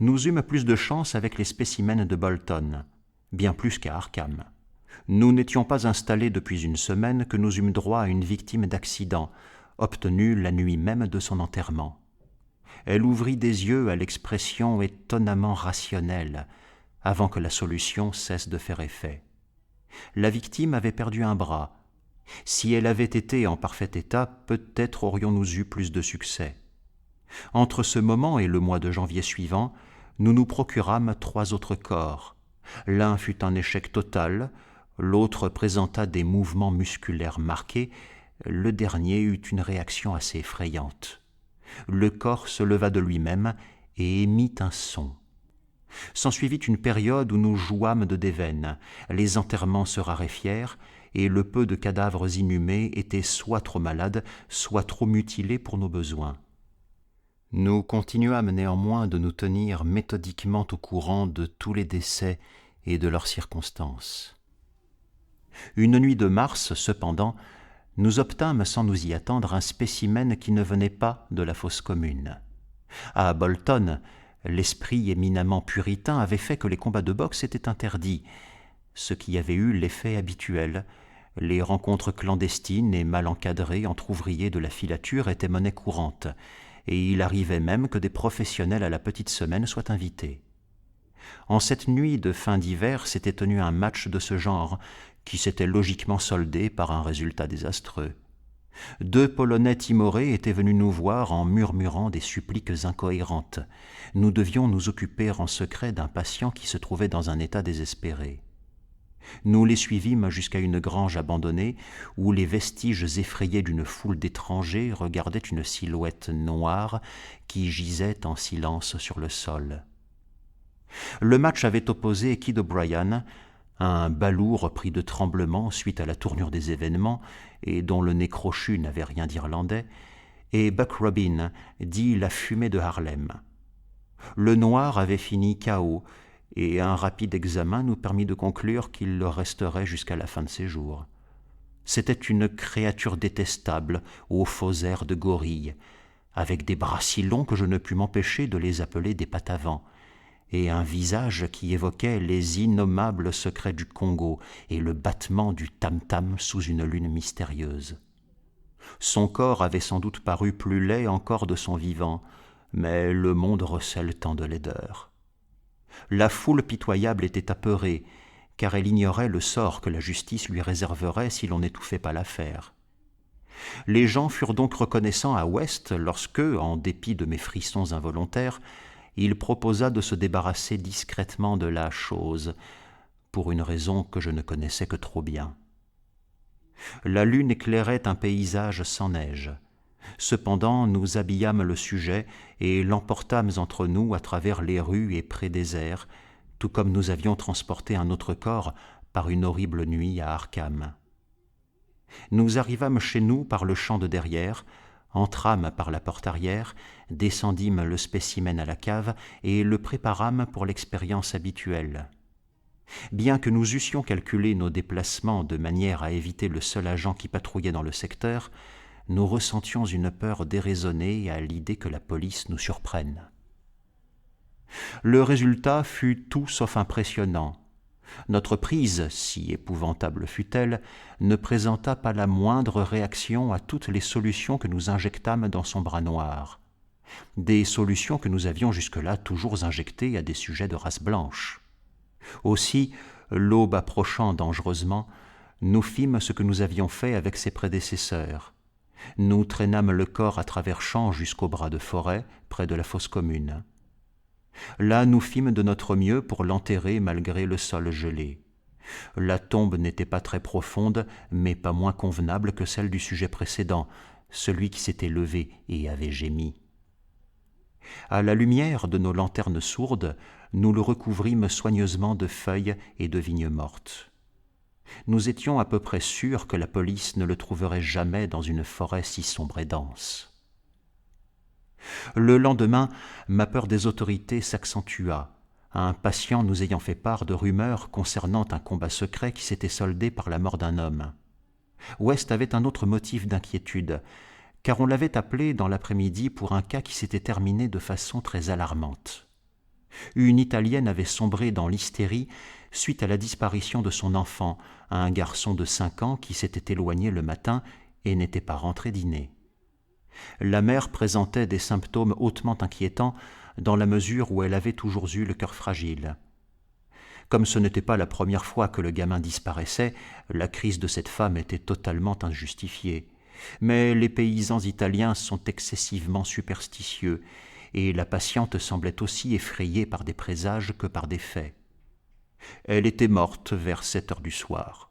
Nous eûmes plus de chance avec les spécimens de Bolton, bien plus qu'à Arkham. Nous n'étions pas installés depuis une semaine que nous eûmes droit à une victime d'accident, obtenue la nuit même de son enterrement. Elle ouvrit des yeux à l'expression étonnamment rationnelle, avant que la solution cesse de faire effet. La victime avait perdu un bras. Si elle avait été en parfait état, peut-être aurions-nous eu plus de succès. Entre ce moment et le mois de janvier suivant, nous nous procurâmes 3 autres corps. L'un fut un échec total, l'autre présenta des mouvements musculaires marqués, le dernier eut une réaction assez effrayante. Le corps se leva de lui-même et émit un son. S'ensuivit une période où nous jouâmes de déveine, les enterrements se raréfièrent, et le peu de cadavres inhumés étaient soit trop malades, soit trop mutilés pour nos besoins. Nous continuâmes néanmoins de nous tenir méthodiquement au courant de tous les décès et de leurs circonstances. Une nuit de mars, cependant, nous obtînmes sans nous y attendre un spécimen qui ne venait pas de la fosse commune. À Bolton, l'esprit éminemment puritain avait fait que les combats de boxe étaient interdits, ce qui avait eu l'effet habituel. Les rencontres clandestines et mal encadrées entre ouvriers de la filature étaient monnaie courante, et il arrivait même que des professionnels à la petite semaine soient invités. En cette nuit de fin d'hiver s'était tenu un match de ce genre, qui s'était logiquement soldé par un résultat désastreux. 2 Polonais timorés étaient venus nous voir en murmurant des suppliques incohérentes. Nous devions nous occuper en secret d'un patient qui se trouvait dans un état désespéré. Nous les suivîmes jusqu'à une grange abandonnée où les vestiges effrayés d'une foule d'étrangers regardaient une silhouette noire qui gisait en silence sur le sol. Le match avait opposé Kid O'Brien, un balourd pris de tremblements suite à la tournure des événements et dont le nez crochu n'avait rien d'irlandais, et Buck Robin, dit la fumée de Harlem. Le noir avait fini KO, et un rapide examen nous permit de conclure qu'il le resterait jusqu'à la fin de ses jours. C'était une créature détestable aux faux airs de gorille, avec des bras si longs que je ne pus m'empêcher de les appeler des pattes avant, et un visage qui évoquait les innommables secrets du Congo et le battement du tam-tam sous une lune mystérieuse. Son corps avait sans doute paru plus laid encore de son vivant, mais le monde recèle tant de laideur. La foule pitoyable était apeurée, car elle ignorait le sort que la justice lui réserverait si l'on n'étouffait pas l'affaire. Les gens furent donc reconnaissants à West lorsque, en dépit de mes frissons involontaires, il proposa de se débarrasser discrètement de la chose, pour une raison que je ne connaissais que trop bien. La lune éclairait un paysage sans neige. Cependant, nous habillâmes le sujet et l'emportâmes entre nous à travers les rues et prés des airs, tout comme nous avions transporté un autre corps par une horrible nuit à Arkham. Nous arrivâmes chez nous par le champ de derrière, entrâmes par la porte arrière, descendîmes le spécimen à la cave et le préparâmes pour l'expérience habituelle. Bien que nous eussions calculé nos déplacements de manière à éviter le seul agent qui patrouillait dans le secteur, nous ressentions une peur déraisonnée à l'idée que la police nous surprenne. Le résultat fut tout sauf impressionnant. Notre prise, si épouvantable fût-elle, ne présenta pas la moindre réaction à toutes les solutions que nous injectâmes dans son bras noir. Des solutions que nous avions jusque-là toujours injectées à des sujets de race blanche. Aussi, l'aube approchant dangereusement, nous fîmes ce que nous avions fait avec ses prédécesseurs. Nous traînâmes le corps à travers champs jusqu'au bras de forêt, près de la fosse commune. Là, nous fîmes de notre mieux pour l'enterrer malgré le sol gelé. La tombe n'était pas très profonde, mais pas moins convenable que celle du sujet précédent, celui qui s'était levé et avait gémi. À la lumière de nos lanternes sourdes, nous le recouvrîmes soigneusement de feuilles et de vignes mortes. Nous étions à peu près sûrs que la police ne le trouverait jamais dans une forêt si sombre et dense. Le lendemain, ma peur des autorités s'accentua, un patient nous ayant fait part de rumeurs concernant un combat secret qui s'était soldé par la mort d'un homme. West avait un autre motif d'inquiétude, car on l'avait appelé dans l'après-midi pour un cas qui s'était terminé de façon très alarmante. Une Italienne avait sombré dans l'hystérie suite à la disparition de son enfant, un garçon de 5 ans qui s'était éloigné le matin et n'était pas rentré dîner. La mère présentait des symptômes hautement inquiétants dans la mesure où elle avait toujours eu le cœur fragile. Comme ce n'était pas la première fois que le gamin disparaissait, la crise de cette femme était totalement injustifiée. Mais les paysans italiens sont excessivement superstitieux, et la patiente semblait aussi effrayée par des présages que par des faits. Elle était morte vers 7 heures du soir.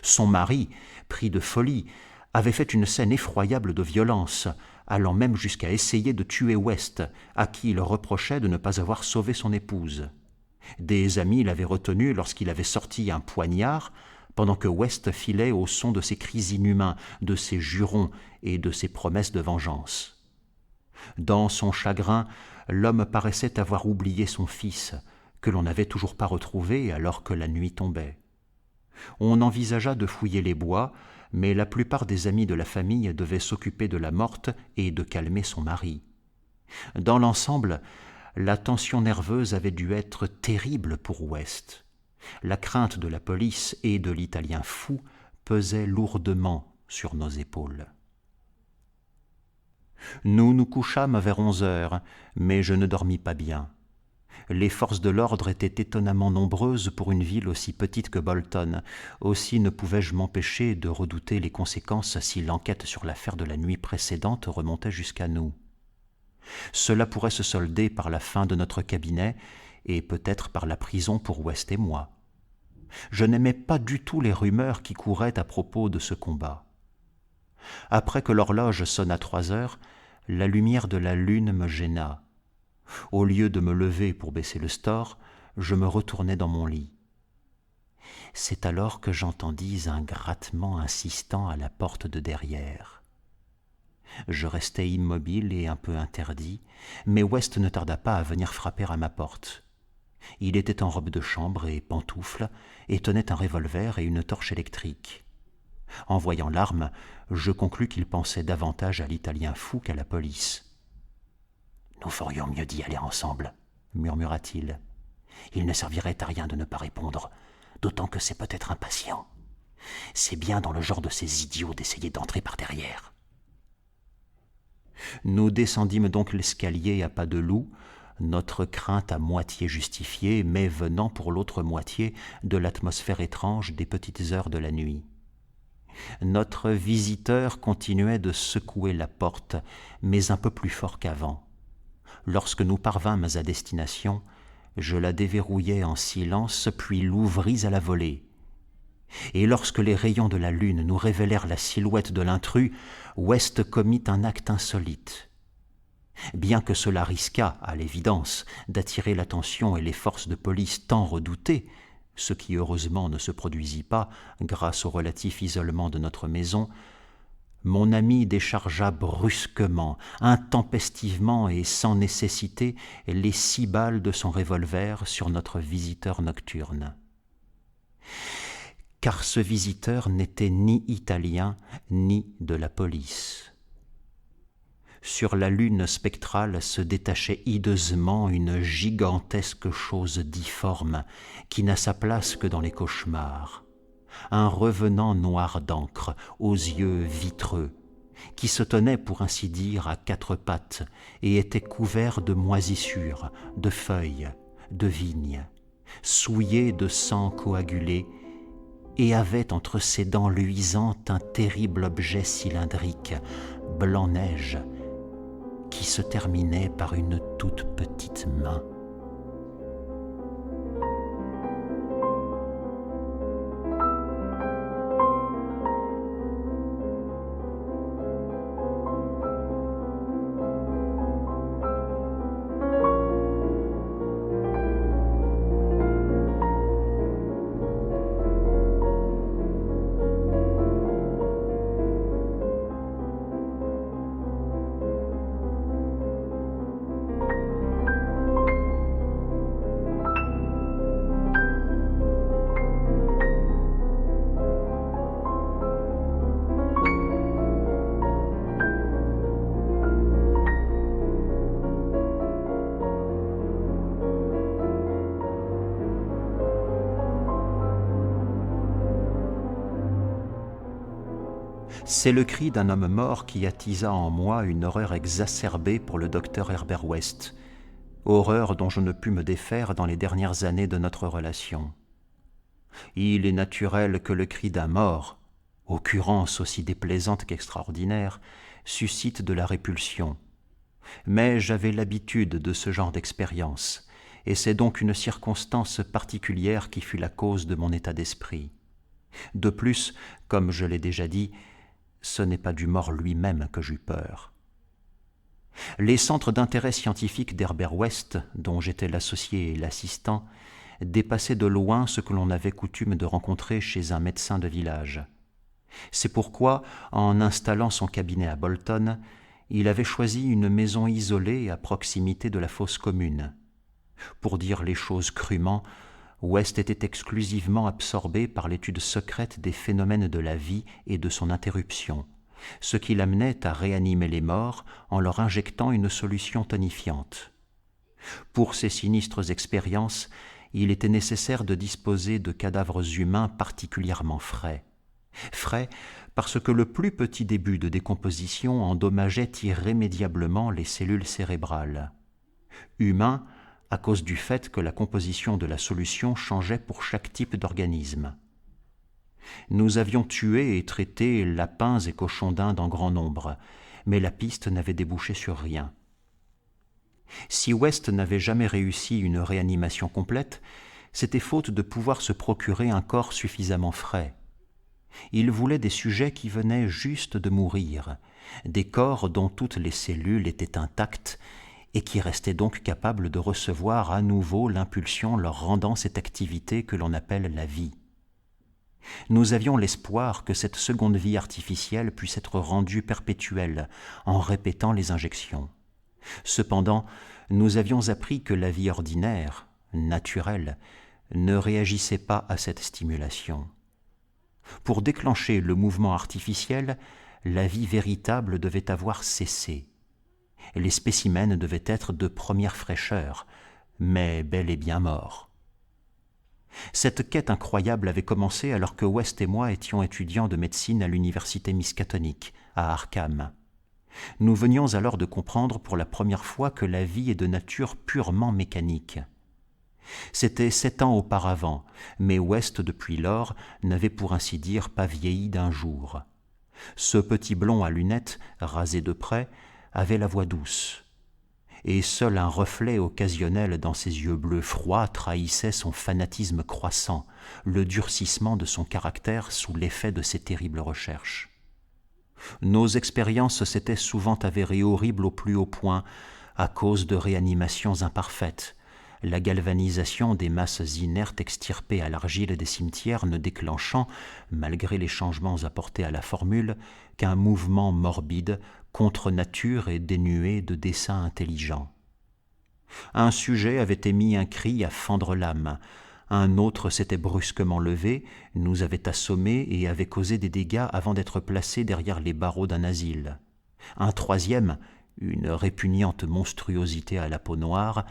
Son mari, pris de folie, avait fait une scène effroyable de violence, allant même jusqu'à essayer de tuer West, à qui il reprochait de ne pas avoir sauvé son épouse. Des amis l'avaient retenu lorsqu'il avait sorti un poignard, pendant que West filait au son de ses cris inhumains, de ses jurons et de ses promesses de vengeance. Dans son chagrin, l'homme paraissait avoir oublié son fils, que l'on n'avait toujours pas retrouvé alors que la nuit tombait. On envisagea de fouiller les bois, mais la plupart des amis de la famille devaient s'occuper de la morte et de calmer son mari. Dans l'ensemble, la tension nerveuse avait dû être terrible pour West. La crainte de la police et de l'Italien fou pesait lourdement sur nos épaules. Nous nous couchâmes vers 11 heures, mais je ne dormis pas bien. Les forces de l'ordre étaient étonnamment nombreuses pour une ville aussi petite que Bolton. Aussi ne pouvais-je m'empêcher de redouter les conséquences si l'enquête sur l'affaire de la nuit précédente remontait jusqu'à nous. Cela pourrait se solder par la fin de notre cabinet et peut-être par la prison pour West et moi. Je n'aimais pas du tout les rumeurs qui couraient à propos de ce combat. Après que l'horloge sonna 3 heures, la lumière de la lune me gêna. Au lieu de me lever pour baisser le store, je me retournai dans mon lit. C'est alors que j'entendis un grattement insistant à la porte de derrière. Je restai immobile et un peu interdit, mais West ne tarda pas à venir frapper à ma porte. Il était en robe de chambre et pantoufles, et tenait un revolver et une torche électrique. En voyant l'arme, je conclus qu'il pensait davantage à l'Italien fou qu'à la police. « Nous ferions mieux d'y aller ensemble, » murmura-t-il. « Il ne servirait à rien de ne pas répondre, d'autant que c'est peut-être impatient. C'est bien dans le genre de ces idiots d'essayer d'entrer par derrière. » Nous descendîmes donc l'escalier à pas de loup, notre crainte à moitié justifiée, mais venant pour l'autre moitié de l'atmosphère étrange des petites heures de la nuit. Notre visiteur continuait de secouer la porte, mais un peu plus fort qu'avant. Lorsque nous parvînmes à destination, je la déverrouillai en silence, puis l'ouvris à la volée. Et lorsque les rayons de la lune nous révélèrent la silhouette de l'intrus, West commit un acte insolite. Bien que cela risquât, à l'évidence, d'attirer l'attention et les forces de police tant redoutées, ce qui heureusement ne se produisit pas grâce au relatif isolement de notre maison, mon ami déchargea brusquement, intempestivement et sans nécessité les 6 balles de son revolver sur notre visiteur nocturne. Car ce visiteur n'était ni italien ni de la police. Sur la lune spectrale se détachait hideusement une gigantesque chose difforme qui n'a sa place que dans les cauchemars. Un revenant noir d'encre, aux yeux vitreux, qui se tenait pour ainsi dire à 4 pattes et était couvert de moisissures, de feuilles, de vignes, souillé de sang coagulé, et avait entre ses dents luisantes un terrible objet cylindrique, blanc-neige, qui se terminait par une toute petite main. C'est le cri d'un homme mort qui attisa en moi une horreur exacerbée pour le docteur Herbert West, horreur dont je ne pus me défaire dans les dernières années de notre relation. Il est naturel que le cri d'un mort, occurrence aussi déplaisante qu'extraordinaire, suscite de la répulsion. Mais j'avais l'habitude de ce genre d'expérience, et c'est donc une circonstance particulière qui fut la cause de mon état d'esprit. De plus, comme je l'ai déjà dit, ce n'est pas du mort lui-même que j'eus peur. Les centres d'intérêt scientifique d'Herbert West, dont j'étais l'associé et l'assistant, dépassaient de loin ce que l'on avait coutume de rencontrer chez un médecin de village. C'est pourquoi, en installant son cabinet à Bolton, il avait choisi une maison isolée à proximité de la fosse commune. Pour dire les choses crûment, West était exclusivement absorbé par l'étude secrète des phénomènes de la vie et de son interruption, ce qui l'amenait à réanimer les morts en leur injectant une solution tonifiante. Pour ces sinistres expériences, il était nécessaire de disposer de cadavres humains particulièrement frais. Frais parce que le plus petit début de décomposition endommageait irrémédiablement les cellules cérébrales. Humains à cause du fait que la composition de la solution changeait pour chaque type d'organisme. Nous avions tué et traité lapins et cochons d'Inde en grand nombre, mais la piste n'avait débouché sur rien. Si West n'avait jamais réussi une réanimation complète, c'était faute de pouvoir se procurer un corps suffisamment frais. Il voulait des sujets qui venaient juste de mourir, des corps dont toutes les cellules étaient intactes et qui restaient donc capables de recevoir à nouveau l'impulsion leur rendant cette activité que l'on appelle la vie. Nous avions l'espoir que cette seconde vie artificielle puisse être rendue perpétuelle en répétant les injections. Cependant, nous avions appris que la vie ordinaire, naturelle, ne réagissait pas à cette stimulation. Pour déclencher le mouvement artificiel, la vie véritable devait avoir cessé. Les spécimens devaient être de première fraîcheur, mais bel et bien morts. Cette quête incroyable avait commencé alors que West et moi étions étudiants de médecine à l'université Miskatonic, à Arkham. Nous venions alors de comprendre pour la première fois que la vie est de nature purement mécanique. C'était 7 ans auparavant, mais West, depuis lors, n'avait pour ainsi dire pas vieilli d'un jour. Ce petit blond à lunettes, rasé de près, avait la voix douce. Et seul un reflet occasionnel dans ses yeux bleus froids trahissait son fanatisme croissant, le durcissement de son caractère sous l'effet de ses terribles recherches. Nos expériences s'étaient souvent avérées horribles au plus haut point à cause de réanimations imparfaites, la galvanisation des masses inertes extirpées à l'argile des cimetières ne déclenchant, malgré les changements apportés à la formule, qu'un mouvement morbide, contre nature et dénué de dessein intelligent. Un sujet avait émis un cri à fendre l'âme, un autre s'était brusquement levé, nous avait assommés et avait causé des dégâts avant d'être placé derrière les barreaux d'un asile. Un troisième, une répugnante monstruosité à la peau noire,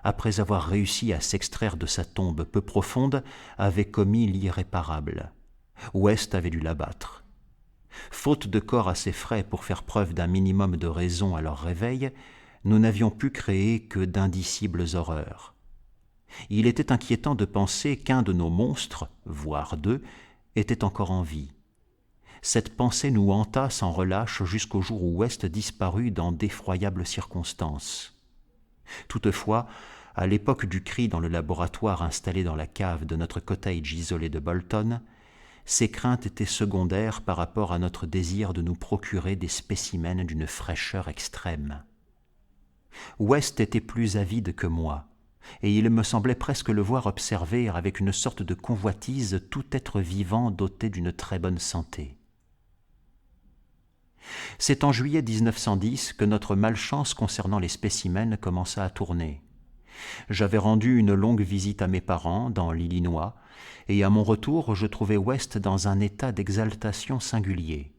après avoir réussi à s'extraire de sa tombe peu profonde, avait commis l'irréparable. West avait dû l'abattre. Faute de corps assez frais pour faire preuve d'un minimum de raison à leur réveil, nous n'avions pu créer que d'indicibles horreurs. Il était inquiétant de penser qu'un de nos monstres, voire deux, était encore en vie. Cette pensée nous hanta sans relâche jusqu'au jour où West disparut dans d'effroyables circonstances. Toutefois, à l'époque du cri dans le laboratoire installé dans la cave de notre cottage isolé de Bolton, ces craintes étaient secondaires par rapport à notre désir de nous procurer des spécimens d'une fraîcheur extrême. West était plus avide que moi, et il me semblait presque le voir observer avec une sorte de convoitise tout être vivant doté d'une très bonne santé. C'est en juillet 1910 que notre malchance concernant les spécimens commença à tourner. J'avais rendu une longue visite à mes parents, dans l'Illinois, et à mon retour, je trouvai West dans un état d'exaltation singulier.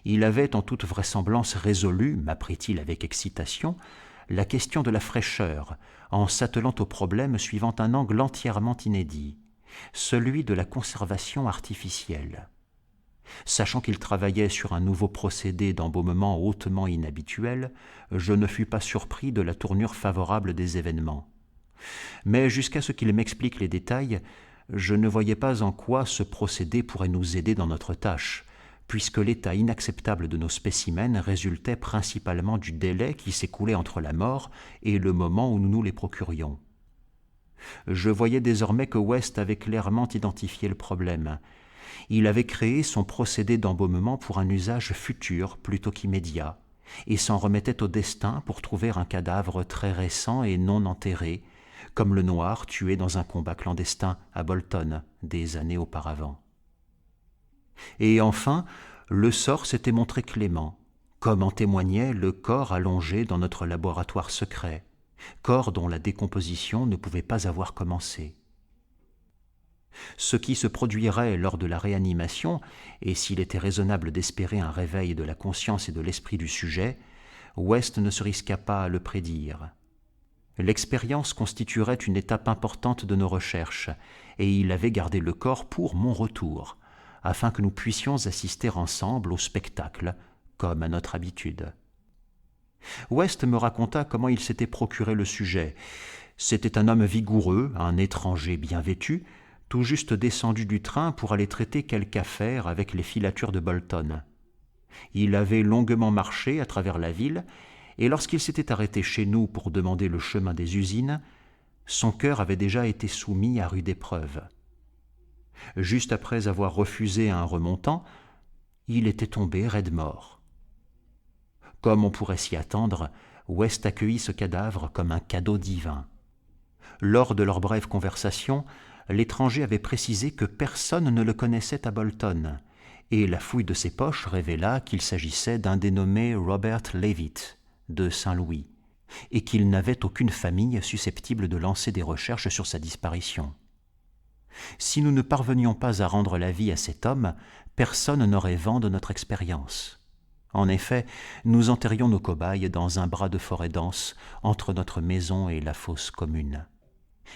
Il avait en toute vraisemblance résolu, m'apprit-il avec excitation, la question de la fraîcheur, en s'attelant au problème suivant un angle entièrement inédit, celui de la conservation artificielle. Sachant qu'il travaillait sur un nouveau procédé d'embaumement hautement inhabituel, je ne fus pas surpris de la tournure favorable des événements. Mais jusqu'à ce qu'il m'explique les détails, je ne voyais pas en quoi ce procédé pourrait nous aider dans notre tâche, puisque l'état inacceptable de nos spécimens résultait principalement du délai qui s'écoulait entre la mort et le moment où nous nous les procurions. Je voyais désormais que West avait clairement identifié le problème. Il avait créé son procédé d'embaumement pour un usage futur plutôt qu'immédiat, et s'en remettait au destin pour trouver un cadavre très récent et non enterré, comme le noir tué dans un combat clandestin à Bolton des années auparavant. Et enfin, le sort s'était montré clément, comme en témoignait le corps allongé dans notre laboratoire secret, corps dont la décomposition ne pouvait pas avoir commencé. Ce qui se produirait lors de la réanimation, et s'il était raisonnable d'espérer un réveil de la conscience et de l'esprit du sujet, West ne se risqua pas à le prédire. L'expérience constituerait une étape importante de nos recherches, et il avait gardé le corps pour mon retour, afin que nous puissions assister ensemble au spectacle, comme à notre habitude. West me raconta comment il s'était procuré le sujet. C'était un homme vigoureux, un étranger bien vêtu, tout juste descendu du train pour aller traiter quelque affaire avec les filatures de Bolton. Il avait longuement marché à travers la ville, et lorsqu'il s'était arrêté chez nous pour demander le chemin des usines, son cœur avait déjà été soumis à rude épreuve. Juste après avoir refusé un remontant, il était tombé raide mort. Comme on pourrait s'y attendre, West accueillit ce cadavre comme un cadeau divin. Lors de leur brève conversation, l'étranger avait précisé que personne ne le connaissait à Bolton, et la fouille de ses poches révéla qu'il s'agissait d'un dénommé Robert Leavitt, de Saint-Louis, et qu'il n'avait aucune famille susceptible de lancer des recherches sur sa disparition. Si nous ne parvenions pas à rendre la vie à cet homme, personne n'aurait vent de notre expérience. En effet, nous enterrions nos cobayes dans un bras de forêt dense entre notre maison et la fosse commune.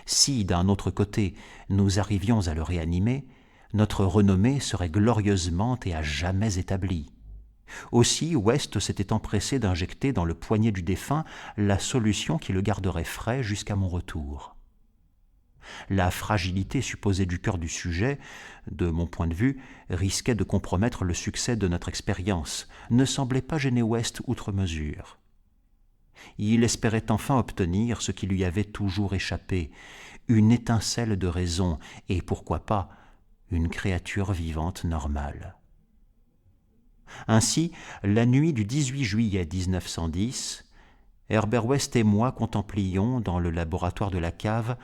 Si, d'un autre côté, nous arrivions à le réanimer, notre renommée serait glorieusement et à jamais établie. Aussi, West s'était empressé d'injecter dans le poignet du défunt la solution qui le garderait frais jusqu'à mon retour. La fragilité supposée du cœur du sujet, de mon point de vue, risquait de compromettre le succès de notre expérience, ne semblait pas gêner West outre mesure. Il espérait enfin obtenir ce qui lui avait toujours échappé, une étincelle de raison et, pourquoi pas, une créature vivante normale. Ainsi, la nuit du 18 juillet 1910, Herbert West et moi contemplions, dans le laboratoire de la cave,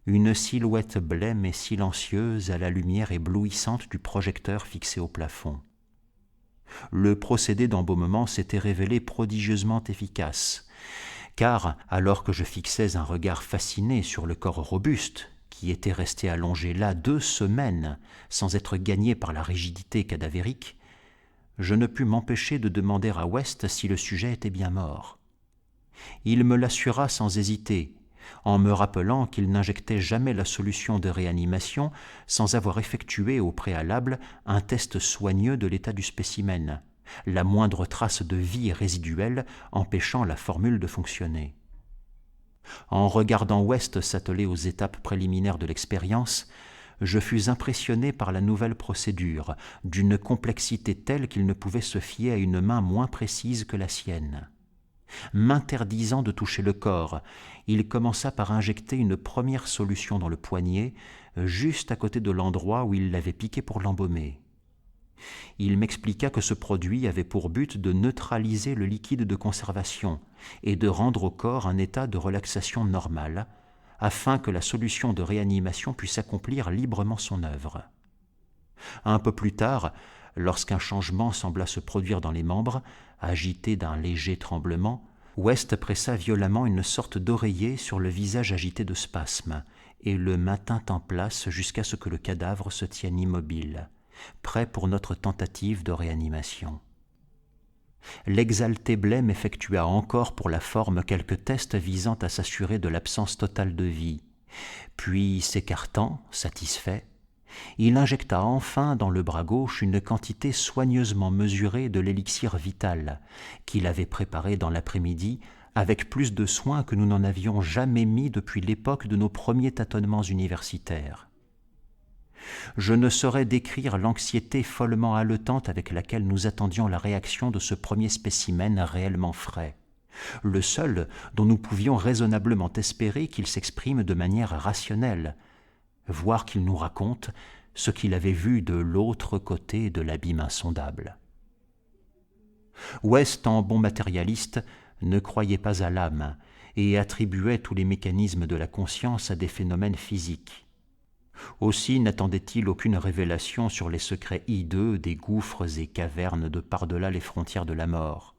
une silhouette blême et silencieuse à la lumière éblouissante du projecteur fixé au plafond. Le procédé d'embaumement s'était révélé prodigieusement efficace, car, alors que je fixais un regard fasciné sur le corps robuste, qui était resté allongé là 2 semaines sans être gagné par la rigidité cadavérique, je ne pus m'empêcher de demander à West si le sujet était bien mort. Il me l'assura sans hésiter, en me rappelant qu'il n'injectait jamais la solution de réanimation sans avoir effectué au préalable un test soigneux de l'état du spécimen, la moindre trace de vie résiduelle empêchant la formule de fonctionner. En regardant West s'atteler aux étapes préliminaires de l'expérience, je fus impressionné par la nouvelle procédure, d'une complexité telle qu'il ne pouvait se fier à une main moins précise que la sienne. M'interdisant de toucher le corps, il commença par injecter une première solution dans le poignet, juste à côté de l'endroit où il l'avait piqué pour l'embaumer. Il m'expliqua que ce produit avait pour but de neutraliser le liquide de conservation et de rendre au corps un état de relaxation normal, afin que la solution de réanimation puisse accomplir librement son œuvre. Un peu plus tard, lorsqu'un changement sembla se produire dans les membres, agité d'un léger tremblement, West pressa violemment une sorte d'oreiller sur le visage agité de spasmes et le maintint en place jusqu'à ce que le cadavre se tienne immobile, prêt pour notre tentative de réanimation. L'exalté blême effectua encore pour la forme quelques tests visant à s'assurer de l'absence totale de vie, puis s'écartant, satisfait, Il injecta enfin dans le bras gauche une quantité soigneusement mesurée de l'élixir vital, qu'il avait préparé dans l'après-midi avec plus de soin que nous n'en avions jamais mis depuis l'époque de nos premiers tâtonnements universitaires. Je ne saurais décrire l'anxiété follement haletante avec laquelle nous attendions la réaction de ce premier spécimen réellement frais, le seul dont nous pouvions raisonnablement espérer qu'il s'exprime de manière rationnelle, voire qu'il nous raconte ce qu'il avait vu de l'autre côté de l'abîme insondable. West, en bon matérialiste, ne croyait pas à l'âme et attribuait tous les mécanismes de la conscience à des phénomènes physiques. Aussi n'attendait-il aucune révélation sur les secrets hideux des gouffres et cavernes de par-delà les frontières de la mort.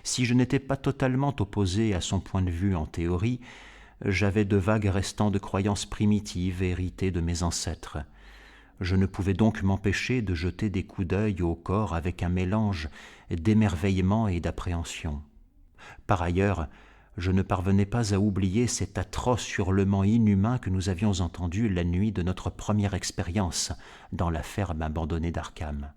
Si je n'étais pas totalement opposé à son point de vue en théorie, j'avais de vagues restants de croyances primitives héritées de mes ancêtres. Je ne pouvais donc m'empêcher de jeter des coups d'œil au corps avec un mélange d'émerveillement et d'appréhension. Par ailleurs, je ne parvenais pas à oublier cet atroce hurlement inhumain que nous avions entendu la nuit de notre première expérience dans la ferme abandonnée d'Arkham.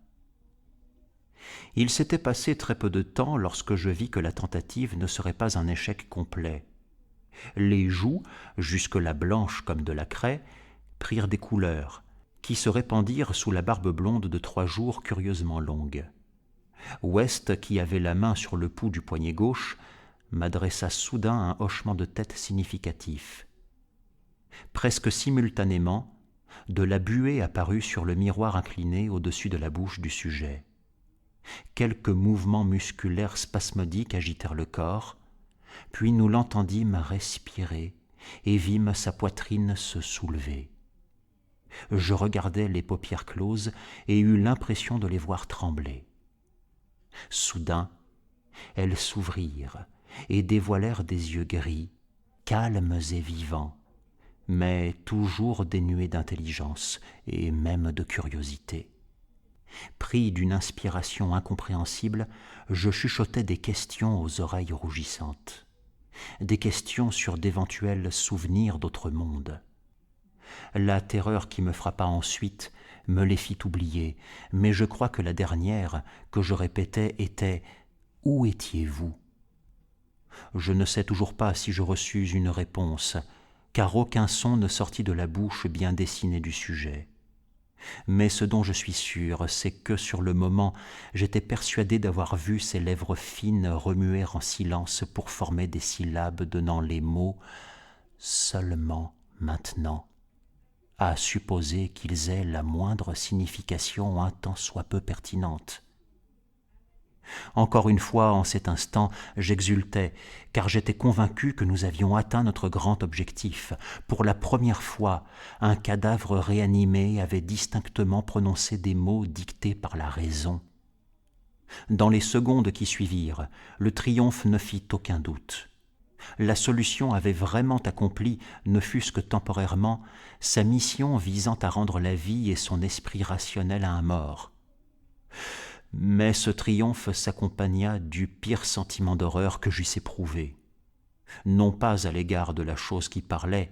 Il s'était passé très peu de temps lorsque je vis que la tentative ne serait pas un échec complet. Les joues, jusque-là blanches comme de la craie, prirent des couleurs, qui se répandirent sous la barbe blonde de 3 jours curieusement longue. West, qui avait la main sur le pouls du poignet gauche, m'adressa soudain un hochement de tête significatif. Presque simultanément, de la buée apparut sur le miroir incliné au-dessus de la bouche du sujet. Quelques mouvements musculaires spasmodiques agitèrent le corps, puis nous l'entendîmes respirer et vîmes sa poitrine se soulever. Je regardai les paupières closes et eus l'impression de les voir trembler. Soudain, elles s'ouvrirent et dévoilèrent des yeux gris, calmes et vivants, mais toujours dénués d'intelligence et même de curiosité. Pris d'une inspiration incompréhensible, je chuchotais des questions aux oreilles rougissantes, des questions sur d'éventuels souvenirs d'autres mondes. La terreur qui me frappa ensuite me les fit oublier, mais je crois que la dernière, que je répétais, était « Où étiez-vous » Je ne sais toujours pas si je reçus une réponse, car aucun son ne sortit de la bouche bien dessinée du sujet. Mais ce dont je suis sûr, c'est que sur le moment, j'étais persuadé d'avoir vu ses lèvres fines remuer en silence pour former des syllabes donnant les mots « seulement maintenant », à supposer qu'ils aient la moindre signification un tant soit peu pertinente. Encore une fois, en cet instant, j'exultais, car j'étais convaincu que nous avions atteint notre grand objectif. Pour la première fois, un cadavre réanimé avait distinctement prononcé des mots dictés par la raison. Dans les secondes qui suivirent, le triomphe ne fit aucun doute. La solution avait vraiment accompli, ne fût-ce que temporairement, sa mission visant à rendre la vie et son esprit rationnel à un mort. Mais ce triomphe s'accompagna du pire sentiment d'horreur que j'eusse éprouvé, non pas à l'égard de la chose qui parlait,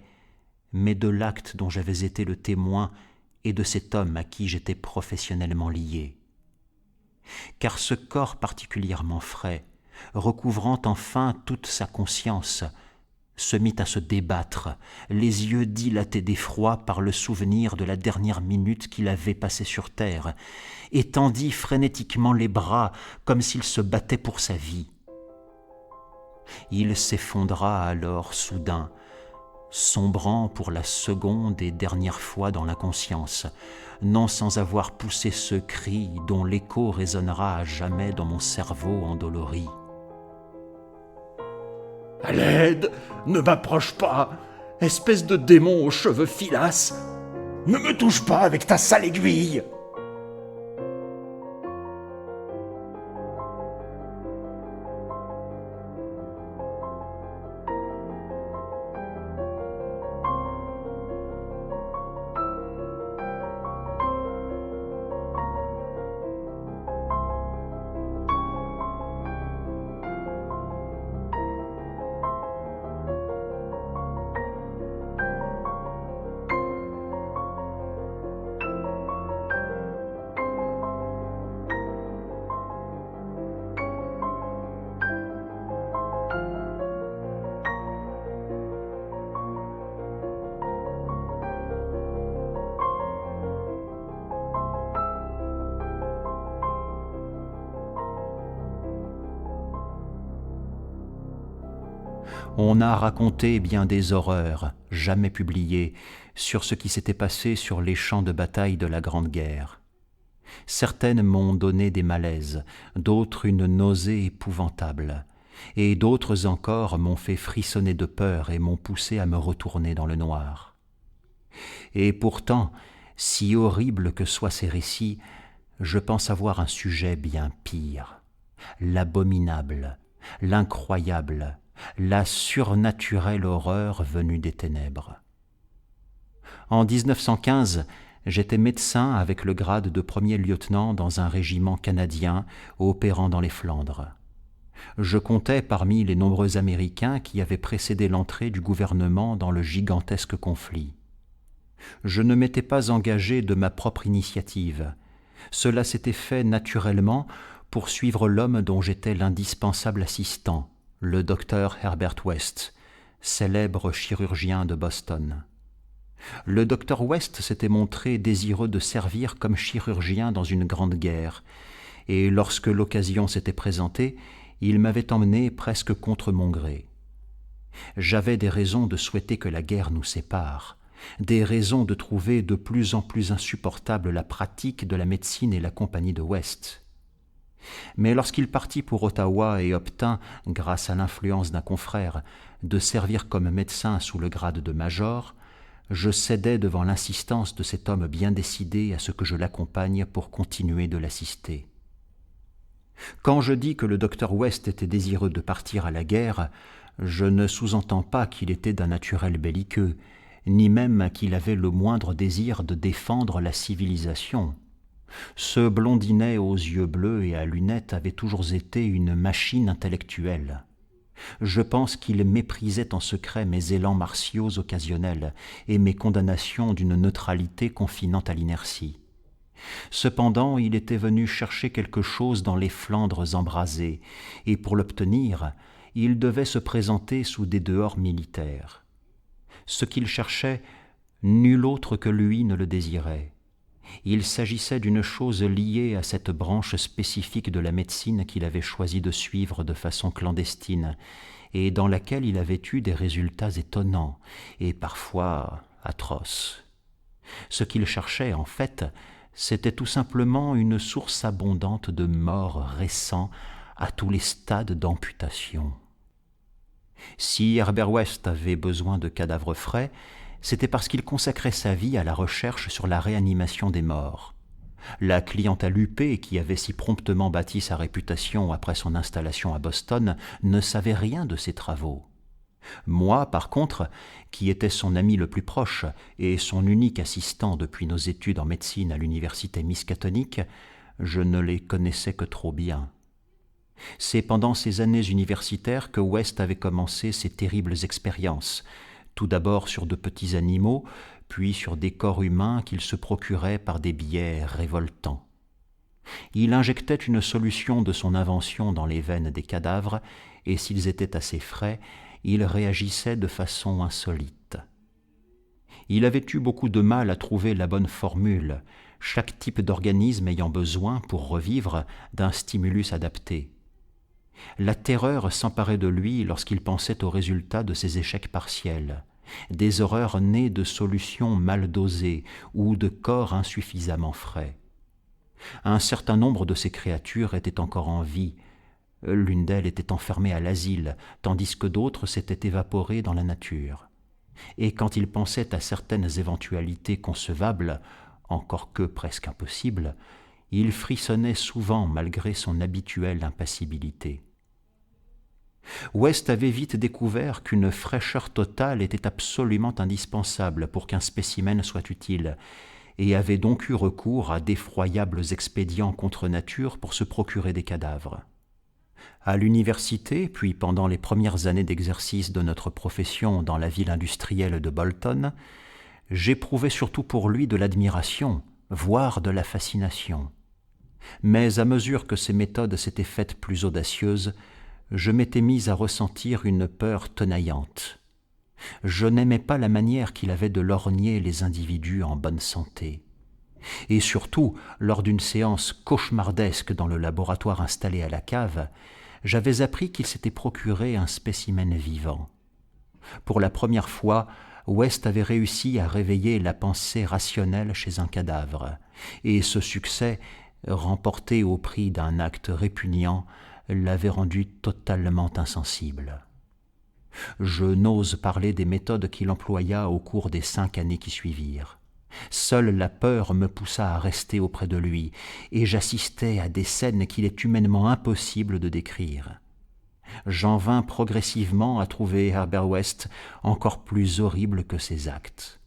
mais de l'acte dont j'avais été le témoin et de cet homme à qui j'étais professionnellement lié. Car ce corps particulièrement frais, recouvrant enfin toute sa conscience, se mit à se débattre, les yeux dilatés d'effroi par le souvenir de la dernière minute qu'il avait passée sur terre, et tendit frénétiquement les bras comme s'il se battait pour sa vie. Il s'effondra alors soudain, sombrant pour la seconde et dernière fois dans l'inconscience, non sans avoir poussé ce cri dont l'écho résonnera à jamais dans mon cerveau endolori. « À l'aide! Ne m'approche pas! Espèce de démon aux cheveux filasses! Ne me touche pas avec ta sale aiguille !» On a raconté bien des horreurs, jamais publiées, sur ce qui s'était passé sur les champs de bataille de la Grande Guerre. Certaines m'ont donné des malaises, d'autres une nausée épouvantable, et d'autres encore m'ont fait frissonner de peur et m'ont poussé à me retourner dans le noir. Et pourtant, si horribles que soient ces récits, je pense avoir un sujet bien pire, l'abominable, l'incroyable, la surnaturelle horreur venue des ténèbres. En 1915, j'étais médecin avec le grade de premier lieutenant dans un régiment canadien opérant dans les Flandres. Je comptais parmi les nombreux Américains qui avaient précédé l'entrée du gouvernement dans le gigantesque conflit. Je ne m'étais pas engagé de ma propre initiative. Cela s'était fait naturellement pour suivre l'homme dont j'étais l'indispensable assistant, le docteur Herbert West, célèbre chirurgien de Boston. Le docteur West s'était montré désireux de servir comme chirurgien dans une grande guerre, et lorsque l'occasion s'était présentée, il m'avait emmené presque contre mon gré. J'avais des raisons de souhaiter que la guerre nous sépare, des raisons de trouver de plus en plus insupportable la pratique de la médecine et la compagnie de West. Mais lorsqu'il partit pour Ottawa et obtint, grâce à l'influence d'un confrère, de servir comme médecin sous le grade de major, je cédai devant l'insistance de cet homme bien décidé à ce que je l'accompagne pour continuer de l'assister. Quand je dis que le docteur West était désireux de partir à la guerre, je ne sous-entends pas qu'il était d'un naturel belliqueux, ni même qu'il avait le moindre désir de défendre la civilisation. Ce blondinet aux yeux bleus et à lunettes avait toujours été une machine intellectuelle. Je pense qu'il méprisait en secret mes élans martiaux occasionnels et mes condamnations d'une neutralité confinant à l'inertie. Cependant, il était venu chercher quelque chose dans les Flandres embrasées, et pour l'obtenir, il devait se présenter sous des dehors militaires. Ce qu'il cherchait, nul autre que lui ne le désirait. Il s'agissait d'une chose liée à cette branche spécifique de la médecine qu'il avait choisi de suivre de façon clandestine, et dans laquelle il avait eu des résultats étonnants, et parfois atroces. Ce qu'il cherchait, en fait, c'était tout simplement une source abondante de morts récents à tous les stades d'amputation. Si Herbert West avait besoin de cadavres frais, c'était parce qu'il consacrait sa vie à la recherche sur la réanimation des morts. La clientèle huppée, qui avait si promptement bâti sa réputation après son installation à Boston, ne savait rien de ses travaux. Moi, par contre, qui étais son ami le plus proche et son unique assistant depuis nos études en médecine à l'université Miskatonic, je ne les connaissais que trop bien. C'est pendant ces années universitaires que West avait commencé ses terribles expériences, tout d'abord sur de petits animaux, puis sur des corps humains qu'il se procurait par des biais révoltants. Il injectait une solution de son invention dans les veines des cadavres, et s'ils étaient assez frais, il réagissait de façon insolite. Il avait eu beaucoup de mal à trouver la bonne formule, chaque type d'organisme ayant besoin, pour revivre, d'un stimulus adapté. La terreur s'emparait de lui lorsqu'il pensait aux résultats de ses échecs partiels, des horreurs nées de solutions mal dosées ou de corps insuffisamment frais. Un certain nombre de ces créatures étaient encore en vie. L'une d'elles était enfermée à l'asile, tandis que d'autres s'étaient évaporées dans la nature. Et quand il pensait à certaines éventualités concevables, encore que presque impossibles, il frissonnait souvent malgré son habituelle impassibilité. West avait vite découvert qu'une fraîcheur totale était absolument indispensable pour qu'un spécimen soit utile, et avait donc eu recours à d'effroyables expédients contre nature pour se procurer des cadavres. À l'université, puis pendant les premières années d'exercice de notre profession dans la ville industrielle de Bolton, j'éprouvais surtout pour lui de l'admiration, voire de la fascination. Mais à mesure que ses méthodes s'étaient faites plus audacieuses, je m'étais mis à ressentir une peur tenaillante. Je n'aimais pas la manière qu'il avait de lorgner les individus en bonne santé. Et surtout, lors d'une séance cauchemardesque dans le laboratoire installé à la cave, j'avais appris qu'il s'était procuré un spécimen vivant. Pour la première fois, West avait réussi à réveiller la pensée rationnelle chez un cadavre, et ce succès, remporté au prix d'un acte répugnant, l'avait rendu totalement insensible. Je n'ose parler des méthodes qu'il employa au cours des 5 années qui suivirent. Seule la peur me poussa à rester auprès de lui, et j'assistais à des scènes qu'il est humainement impossible de décrire. J'en vins progressivement à trouver Herbert West encore plus horrible que ses actes.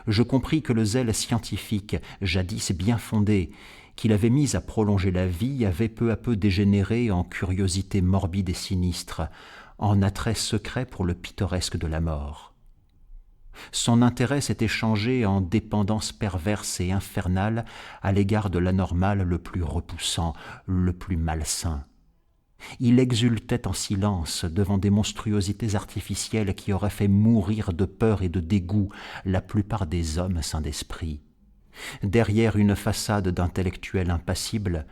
Je compris que le zèle scientifique, jadis bien fondé, qu'il avait mis à prolonger la vie, avait peu à peu dégénéré en curiosité morbide et sinistre, en attrait secret pour le pittoresque de la mort. Son intérêt s'était changé en dépendance perverse et infernale à l'égard de l'anormal le plus repoussant, le plus malsain. Il exultait en silence devant des monstruosités artificielles qui auraient fait mourir de peur et de dégoût la plupart des hommes sains d'esprit. Derrière une façade d'intellectuel impassible,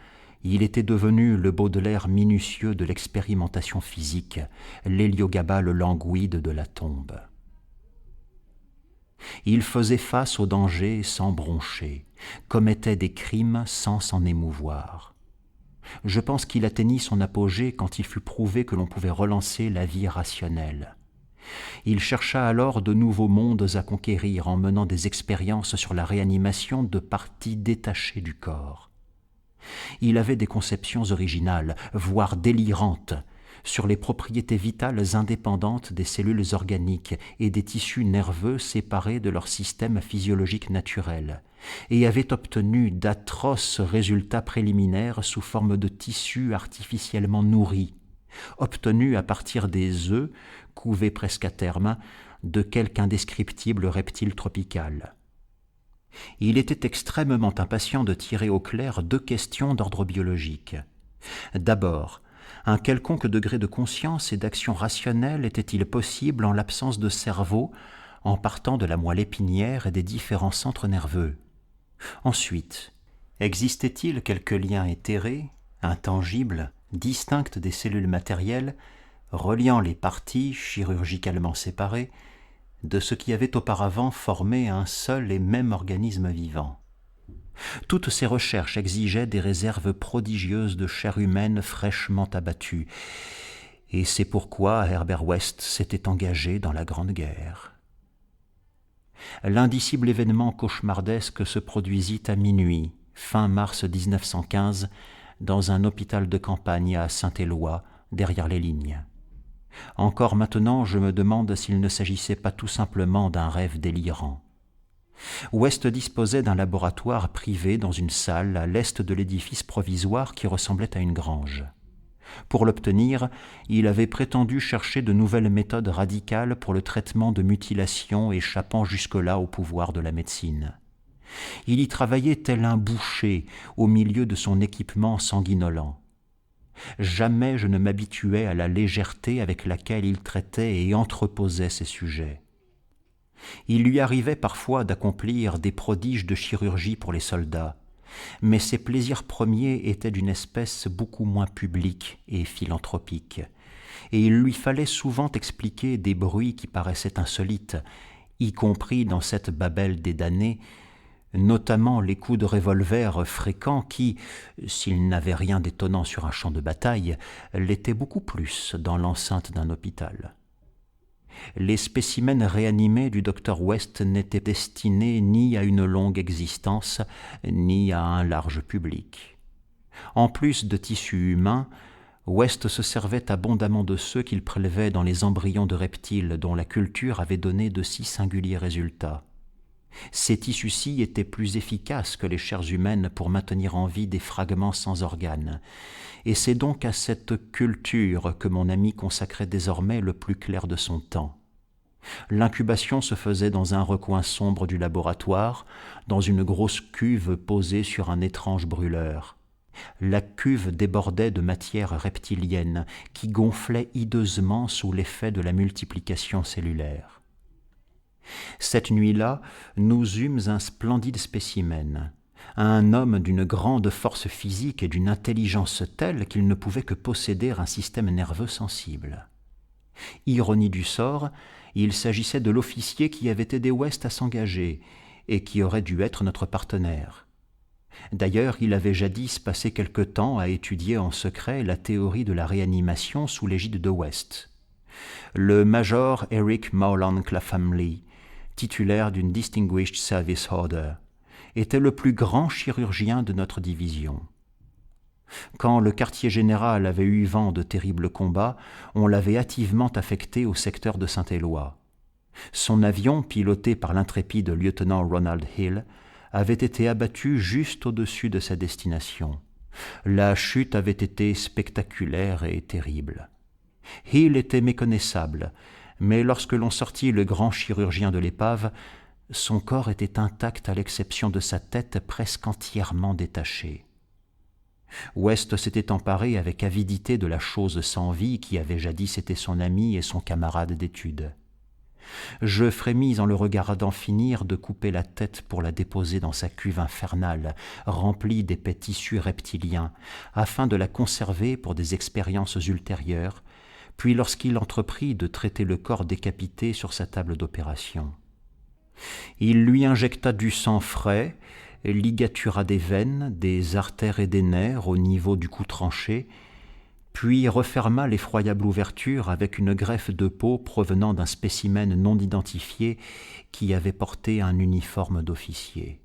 il était devenu le Baudelaire minutieux de l'expérimentation physique, l'Héliogabale languide de la tombe. Il faisait face aux dangers sans broncher, commettait des crimes sans s'en émouvoir. Je pense qu'il atteignit son apogée quand il fut prouvé que l'on pouvait relancer la vie rationnelle. Il chercha alors de nouveaux mondes à conquérir en menant des expériences sur la réanimation de parties détachées du corps. Il avait des conceptions originales, voire délirantes, sur les propriétés vitales indépendantes des cellules organiques et des tissus nerveux séparés de leur système physiologique naturel, et avait obtenu d'atroces résultats préliminaires sous forme de tissus artificiellement nourris, obtenus à partir des œufs, couvés presque à terme, de quelque indescriptible reptile tropical. Il était extrêmement impatient de tirer au clair 2 questions d'ordre biologique. D'abord, un quelconque degré de conscience et d'action rationnelle était-il possible en l'absence de cerveau, en partant de la moelle épinière et des différents centres nerveux? Ensuite, existait-il quelque lien éthéré, intangible, distinct des cellules matérielles, reliant les parties chirurgicalement séparées de ce qui avait auparavant formé un seul et même organisme vivant? Toutes ces recherches exigeaient des réserves prodigieuses de chair humaine fraîchement abattue, et c'est pourquoi Herbert West s'était engagé dans la Grande Guerre. L'indicible événement cauchemardesque se produisit à minuit, fin mars 1915, dans un hôpital de campagne à Saint-Éloi, derrière les lignes. Encore maintenant, je me demande s'il ne s'agissait pas tout simplement d'un rêve délirant. West disposait d'un laboratoire privé dans une salle à l'est de l'édifice provisoire qui ressemblait à une grange. Pour l'obtenir, il avait prétendu chercher de nouvelles méthodes radicales pour le traitement de mutilations échappant jusque-là au pouvoir de la médecine. Il y travaillait tel un boucher au milieu de son équipement sanguinolent. Jamais je ne m'habituais à la légèreté avec laquelle il traitait et entreposait ses sujets. Il lui arrivait parfois d'accomplir des prodiges de chirurgie pour les soldats, mais ses plaisirs premiers étaient d'une espèce beaucoup moins publique et philanthropique, et il lui fallait souvent expliquer des bruits qui paraissaient insolites, y compris dans cette Babel des damnés, notamment les coups de revolver fréquents qui, s'ils n'avaient rien d'étonnant sur un champ de bataille, l'étaient beaucoup plus dans l'enceinte d'un hôpital. Les spécimens réanimés du docteur West n'étaient destinés ni à une longue existence, ni à un large public. En plus de tissus humains, West se servait abondamment de ceux qu'il prélevait dans les embryons de reptiles dont la culture avait donné de si singuliers résultats. Ces tissus-ci étaient plus efficaces que les chairs humaines pour maintenir en vie des fragments sans organes, et c'est donc à cette culture que mon ami consacrait désormais le plus clair de son temps. L'incubation se faisait dans un recoin sombre du laboratoire, dans une grosse cuve posée sur un étrange brûleur. La cuve débordait de matière reptilienne qui gonflait hideusement sous l'effet de la multiplication cellulaire. Cette nuit-là, nous eûmes un splendide spécimen, un homme d'une grande force physique et d'une intelligence telle qu'il ne pouvait que posséder un système nerveux sensible. Ironie du sort, il s'agissait de l'officier qui avait aidé West à s'engager et qui aurait dû être notre partenaire. D'ailleurs, il avait jadis passé quelque temps à étudier en secret la théorie de la réanimation sous l'égide de West. Le major Eric Mowland Clapham Lee, titulaire d'une Distinguished Service Order, était le plus grand chirurgien de notre division. Quand le quartier général avait eu vent de terribles combats, on l'avait hâtivement affecté au secteur de Saint-Éloi. Son avion, piloté par l'intrépide lieutenant Ronald Hill, avait été abattu juste au-dessus de sa destination. La chute avait été spectaculaire et terrible. Hill était méconnaissable, mais lorsque l'on sortit le grand chirurgien de l'épave, son corps était intact à l'exception de sa tête presque entièrement détachée. West s'était emparé avec avidité de la chose sans vie qui avait jadis été son ami et son camarade d'études. Je frémis en le regardant finir de couper la tête pour la déposer dans sa cuve infernale, remplie d'épais tissus reptiliens, afin de la conserver pour des expériences ultérieures, puis lorsqu'il entreprit de traiter le corps décapité sur sa table d'opération. Il lui injecta du sang frais, ligatura des veines, des artères et des nerfs au niveau du cou tranché, puis referma l'effroyable ouverture avec une greffe de peau provenant d'un spécimen non identifié qui avait porté un uniforme d'officier.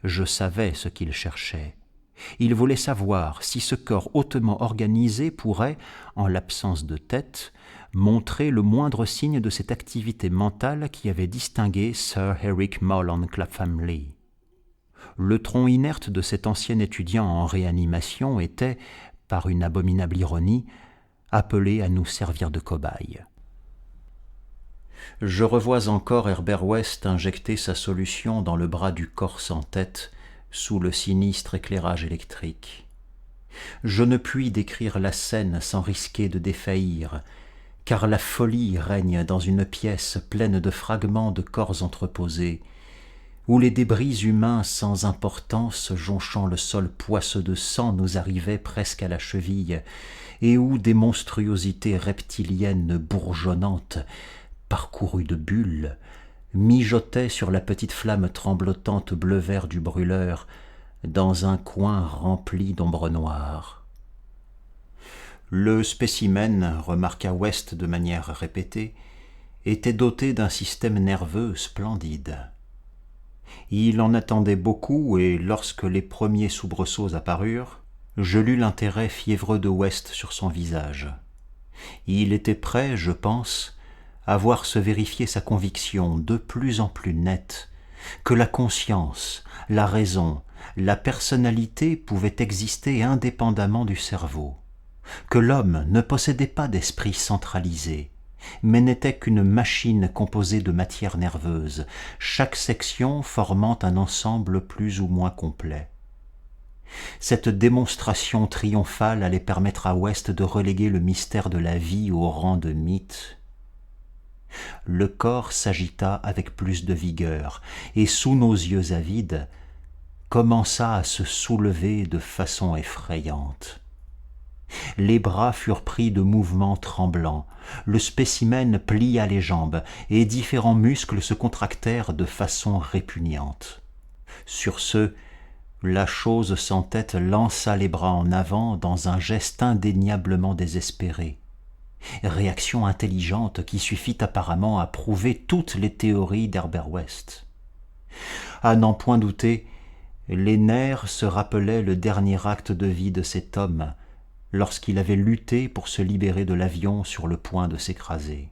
Je savais ce qu'il cherchait. Il voulait savoir si ce corps hautement organisé pourrait, en l'absence de tête, montrer le moindre signe de cette activité mentale qui avait distingué Sir Eric Mowland Clapham Lee. Le tronc inerte de cet ancien étudiant en réanimation était, par une abominable ironie, appelé à nous servir de cobaye. Je revois encore Herbert West injecter sa solution dans le bras du corps sans tête sous le sinistre éclairage électrique. Je ne puis décrire la scène sans risquer de défaillir, car la folie règne dans une pièce pleine de fragments de corps entreposés, où les débris humains sans importance jonchant le sol poisseux de sang nous arrivaient presque à la cheville, et où des monstruosités reptiliennes bourgeonnantes, parcourues de bulles, mijotaient sur la petite flamme tremblotante bleu-vert du brûleur, dans un coin rempli d'ombres noires. Le spécimen, remarqua West de manière répétée, était doté d'un système nerveux splendide. Il en attendait beaucoup et lorsque les premiers soubresauts apparurent, je lus l'intérêt fiévreux de West sur son visage. Il était prêt, je pense, à voir se vérifier sa conviction de plus en plus nette que la conscience, la raison, la personnalité pouvaient exister indépendamment du cerveau, que l'homme ne possédait pas d'esprit centralisé, mais n'était qu'une machine composée de matière nerveuse, chaque section formant un ensemble plus ou moins complet. Cette démonstration triomphale allait permettre à West de reléguer le mystère de la vie au rang de mythe. Le corps s'agita avec plus de vigueur, et sous nos yeux avides, commença à se soulever de façon effrayante. Les bras furent pris de mouvements tremblants, le spécimen plia les jambes, et différents muscles se contractèrent de façon répugnante. Sur ce, la chose sans tête lança les bras en avant dans un geste indéniablement désespéré. Réaction intelligente qui suffit apparemment à prouver toutes les théories d'Herbert West. À n'en point douter, les nerfs se rappelaient le dernier acte de vie de cet homme, lorsqu'il avait lutté pour se libérer de l'avion sur le point de s'écraser.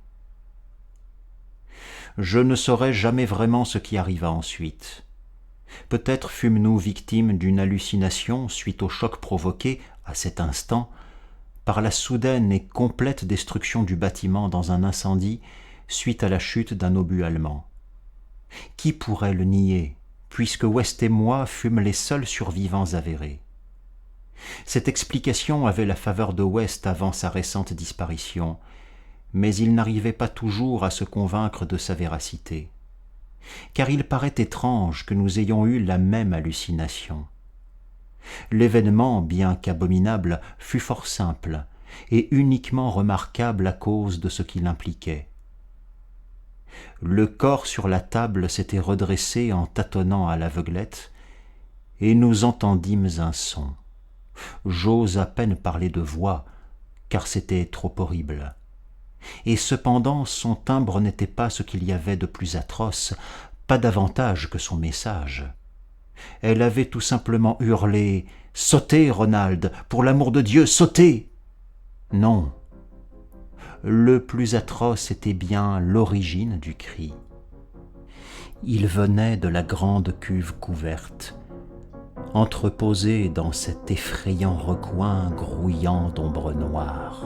Je ne saurai jamais vraiment ce qui arriva ensuite. Peut-être fûmes-nous victimes d'une hallucination suite au choc provoqué, à cet instant, par la soudaine et complète destruction du bâtiment dans un incendie suite à la chute d'un obus allemand. Qui pourrait le nier, puisque West et moi fûmes les seuls survivants avérés? Cette explication avait la faveur de West avant sa récente disparition, mais il n'arrivait pas toujours à se convaincre de sa véracité. Car il paraît étrange que nous ayons eu la même hallucination. L'événement, bien qu'abominable, fut fort simple, et uniquement remarquable à cause de ce qu'il impliquait. Le corps sur la table s'était redressé en tâtonnant à l'aveuglette, et nous entendîmes un son. J'ose à peine parler de voix, car c'était trop horrible. Et cependant son timbre n'était pas ce qu'il y avait de plus atroce, pas davantage que son message. Elle avait tout simplement hurlé « Sautez, Ronald, pour l'amour de Dieu, sautez !» Non. Le plus atroce était bien l'origine du cri. Il venait de la grande cuve couverte, entreposée dans cet effrayant recoin grouillant d'ombre noire.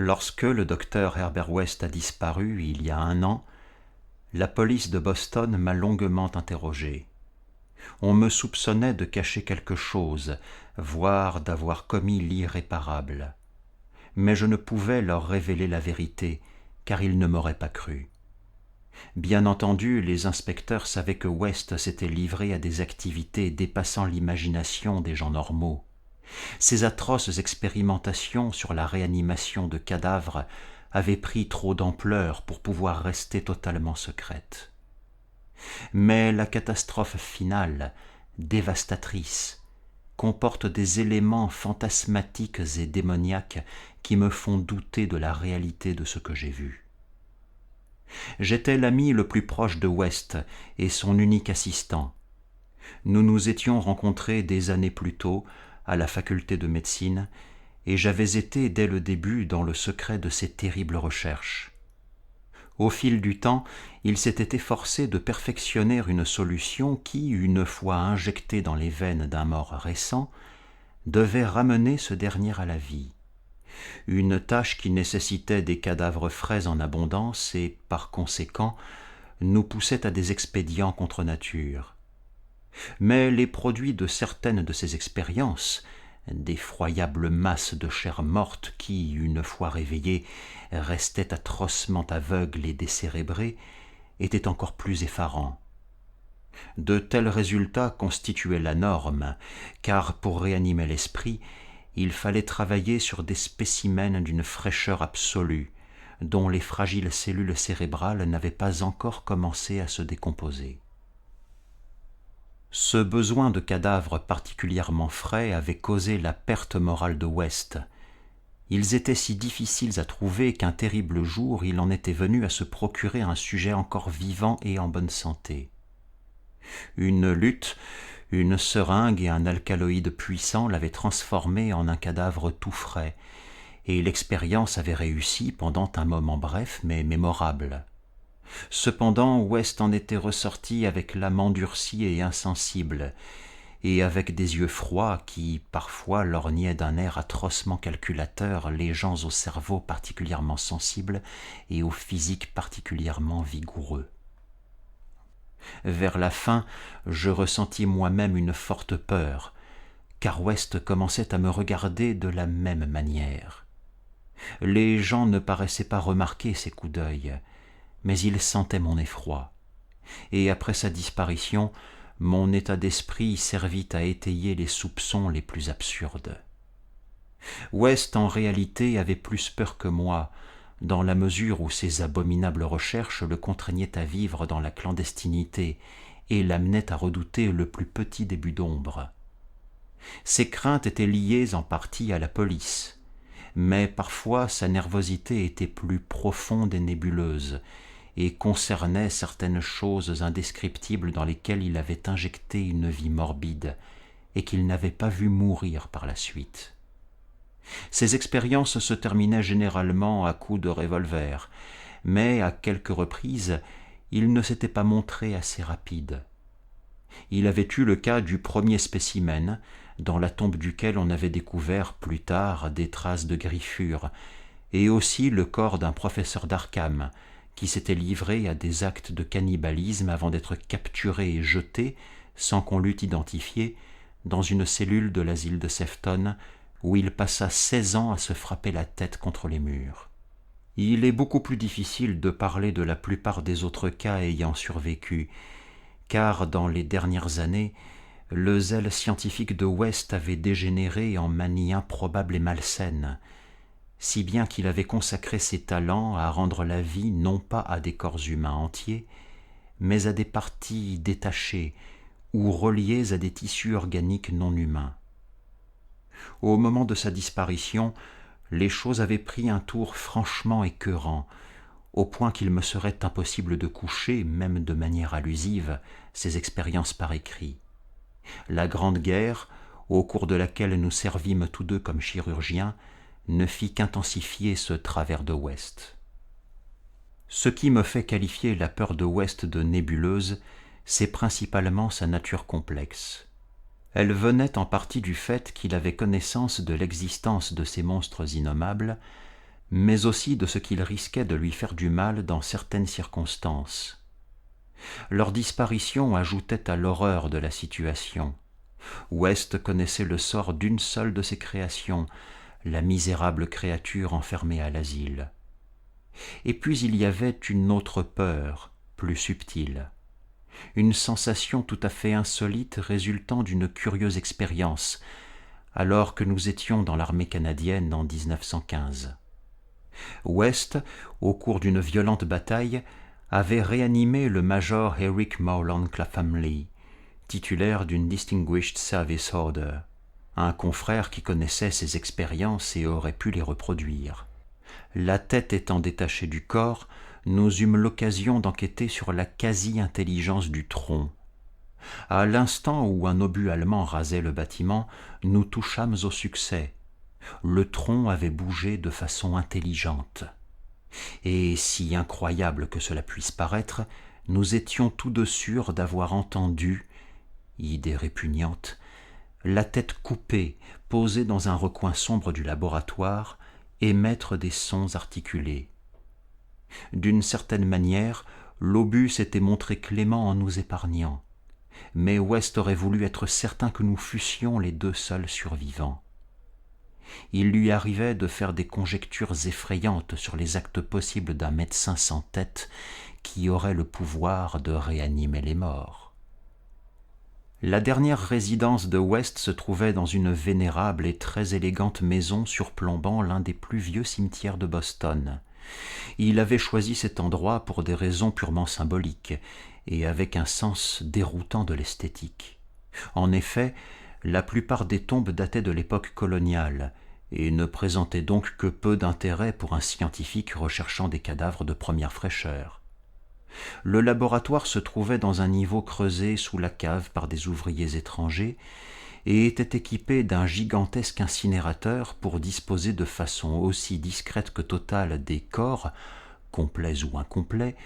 Lorsque le docteur Herbert West a disparu il y a 1 an, la police de Boston m'a longuement interrogé. On me soupçonnait de cacher quelque chose, voire d'avoir commis l'irréparable. Mais je ne pouvais leur révéler la vérité, car ils ne m'auraient pas cru. Bien entendu, les inspecteurs savaient que West s'était livré à des activités dépassant l'imagination des gens normaux. Ces atroces expérimentations sur la réanimation de cadavres avaient pris trop d'ampleur pour pouvoir rester totalement secrètes. Mais la catastrophe finale, dévastatrice, comporte des éléments fantasmatiques et démoniaques qui me font douter de la réalité de ce que j'ai vu. J'étais l'ami le plus proche de West et son unique assistant. Nous nous étions rencontrés des années plus tôt à la faculté de médecine, et j'avais été dès le début dans le secret de ces terribles recherches. Au fil du temps, il s'était efforcé de perfectionner une solution qui, une fois injectée dans les veines d'un mort récent, devait ramener ce dernier à la vie. Une tâche qui nécessitait des cadavres frais en abondance et, par conséquent, nous poussait à des expédients contre nature. Mais les produits de certaines de ces expériences, d'effroyables masses de chair morte qui, une fois réveillées, restaient atrocement aveugles et décérébrées, étaient encore plus effarants. De tels résultats constituaient la norme, car pour réanimer l'esprit, il fallait travailler sur des spécimens d'une fraîcheur absolue, dont les fragiles cellules cérébrales n'avaient pas encore commencé à se décomposer. Ce besoin de cadavres particulièrement frais avait causé la perte morale de West. Ils étaient si difficiles à trouver qu'un terrible jour il en était venu à se procurer un sujet encore vivant et en bonne santé. Une lutte, une seringue et un alcaloïde puissant l'avaient transformé en un cadavre tout frais, et l'expérience avait réussi pendant un moment bref mais mémorable. Cependant, West en était ressorti avec l'âme endurcie et insensible, et avec des yeux froids qui, parfois, lorgnaient d'un air atrocement calculateur les gens au cerveau particulièrement sensible et au physique particulièrement vigoureux. Vers la fin, je ressentis moi-même une forte peur, car West commençait à me regarder de la même manière. Les gens ne paraissaient pas remarquer ces coups d'œil, mais il sentait mon effroi, et après sa disparition, mon état d'esprit servit à étayer les soupçons les plus absurdes. West, en réalité, avait plus peur que moi, dans la mesure où ses abominables recherches le contraignaient à vivre dans la clandestinité et l'amenaient à redouter le plus petit début d'ombre. Ses craintes étaient liées en partie à la police, mais parfois sa nervosité était plus profonde et nébuleuse, et concernait certaines choses indescriptibles dans lesquelles il avait injecté une vie morbide et qu'il n'avait pas vu mourir par la suite. Ces expériences se terminaient généralement à coups de revolver, mais à quelques reprises, il ne s'était pas montré assez rapide. Il avait eu le cas du premier spécimen, dans la tombe duquel on avait découvert plus tard des traces de griffures, et aussi le corps d'un professeur d'Arkham, qui s'était livré à des actes de cannibalisme avant d'être capturé et jeté, sans qu'on l'eût identifié, dans une cellule de l'asile de Sefton, où il passa 16 ans à se frapper la tête contre les murs. Il est beaucoup plus difficile de parler de la plupart des autres cas ayant survécu, car dans les dernières années, le zèle scientifique de West avait dégénéré en manie improbable et malsaine, si bien qu'il avait consacré ses talents à rendre la vie non pas à des corps humains entiers, mais à des parties détachées ou reliées à des tissus organiques non humains. Au moment de sa disparition, les choses avaient pris un tour franchement écœurant, au point qu'il me serait impossible de coucher, même de manière allusive, ces expériences par écrit. La Grande Guerre, au cours de laquelle nous servimes tous deux comme chirurgiens, ne fit qu'intensifier ce travers de West. Ce qui me fait qualifier la peur de West de nébuleuse, c'est principalement sa nature complexe. Elle venait en partie du fait qu'il avait connaissance de l'existence de ces monstres innommables, mais aussi de ce qu'ils risquaient de lui faire du mal dans certaines circonstances. Leur disparition ajoutait à l'horreur de la situation. West connaissait le sort d'une seule de ses créations, la misérable créature enfermée à l'asile. Et puis il y avait une autre peur, plus subtile, une sensation tout à fait insolite résultant d'une curieuse expérience, alors que nous étions dans l'armée canadienne en 1915. West, au cours d'une violente bataille, avait réanimé le major Eric Morland Clapham Lee, titulaire d'une Distinguished Service Order, un confrère qui connaissait ses expériences et aurait pu les reproduire. La tête étant détachée du corps, nous eûmes l'occasion d'enquêter sur la quasi-intelligence du tronc. À l'instant où un obus allemand rasait le bâtiment, nous touchâmes au succès. Le tronc avait bougé de façon intelligente. Et si incroyable que cela puisse paraître, nous étions tous deux sûrs d'avoir entendu, idée répugnante, la tête coupée, posée dans un recoin sombre du laboratoire, émettre des sons articulés. D'une certaine manière, l'obus s'était montré clément en nous épargnant, mais West aurait voulu être certain que nous fussions les deux seuls survivants. Il lui arrivait de faire des conjectures effrayantes sur les actes possibles d'un médecin sans tête qui aurait le pouvoir de réanimer les morts. La dernière résidence de West se trouvait dans une vénérable et très élégante maison surplombant l'un des plus vieux cimetières de Boston. Il avait choisi cet endroit pour des raisons purement symboliques et avec un sens déroutant de l'esthétique. En effet, la plupart des tombes dataient de l'époque coloniale et ne présentaient donc que peu d'intérêt pour un scientifique recherchant des cadavres de première fraîcheur. Le laboratoire se trouvait dans un niveau creusé sous la cave par des ouvriers étrangers et était équipé d'un gigantesque incinérateur pour disposer de façon aussi discrète que totale des corps, complets ou incomplets,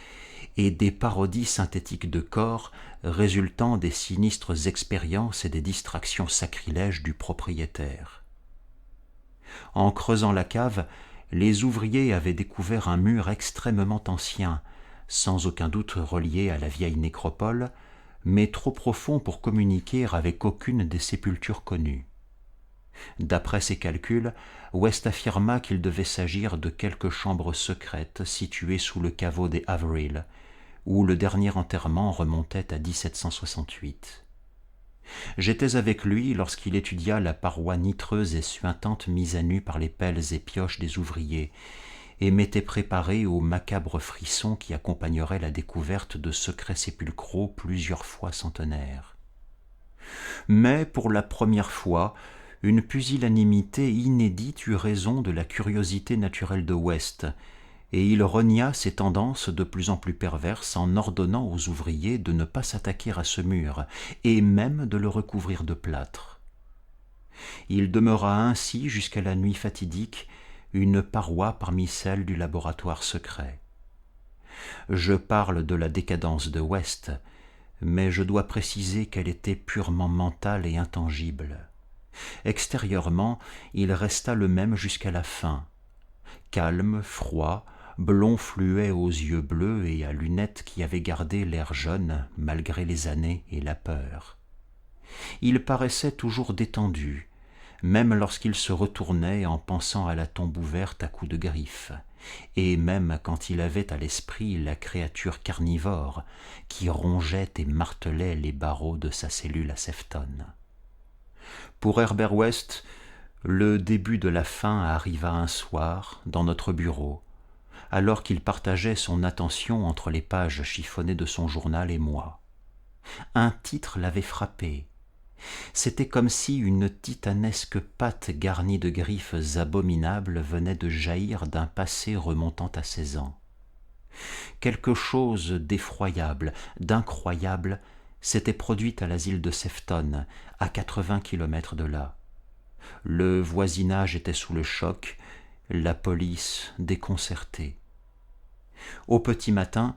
et des parodies synthétiques de corps résultant des sinistres expériences et des distractions sacrilèges du propriétaire. En creusant la cave, les ouvriers avaient découvert un mur extrêmement ancien, sans aucun doute relié à la vieille nécropole, mais trop profond pour communiquer avec aucune des sépultures connues. D'après ses calculs, West affirma qu'il devait s'agir de quelques chambres secrètes situées sous le caveau des Avril, où le dernier enterrement remontait à 1768. J'étais avec lui lorsqu'il étudia la paroi nitreuse et suintante mise à nu par les pelles et pioches des ouvriers, et m'était préparé aux macabres frissons qui accompagneraient la découverte de secrets sépulcraux plusieurs fois centenaires. Mais pour la première fois, une pusillanimité inédite eut raison de la curiosité naturelle de West, et il renia ses tendances de plus en plus perverses en ordonnant aux ouvriers de ne pas s'attaquer à ce mur, et même de le recouvrir de plâtre. Il demeura ainsi jusqu'à la nuit fatidique, une paroi parmi celles du laboratoire secret. Je parle de la décadence de West, mais je dois préciser qu'elle était purement mentale et intangible. Extérieurement, il resta le même jusqu'à la fin. Calme, froid, blond fluet aux yeux bleus et à lunettes qui avaient gardé l'air jeune malgré les années et la peur. Il paraissait toujours détendu, même lorsqu'il se retournait en pensant à la tombe ouverte à coups de griffes, et même quand il avait à l'esprit la créature carnivore qui rongeait et martelait les barreaux de sa cellule à Sefton. Pour Herbert West, le début de la fin arriva un soir dans notre bureau, alors qu'il partageait son attention entre les pages chiffonnées de son journal et moi. Un titre l'avait frappé. C'était comme si une titanesque patte garnie de griffes abominables venait de jaillir d'un passé remontant à 16 ans. Quelque chose d'effroyable, d'incroyable, s'était produit à l'asile de Sefton, à 80 kilomètres de là. Le voisinage était sous le choc, la police déconcertée. Au petit matin,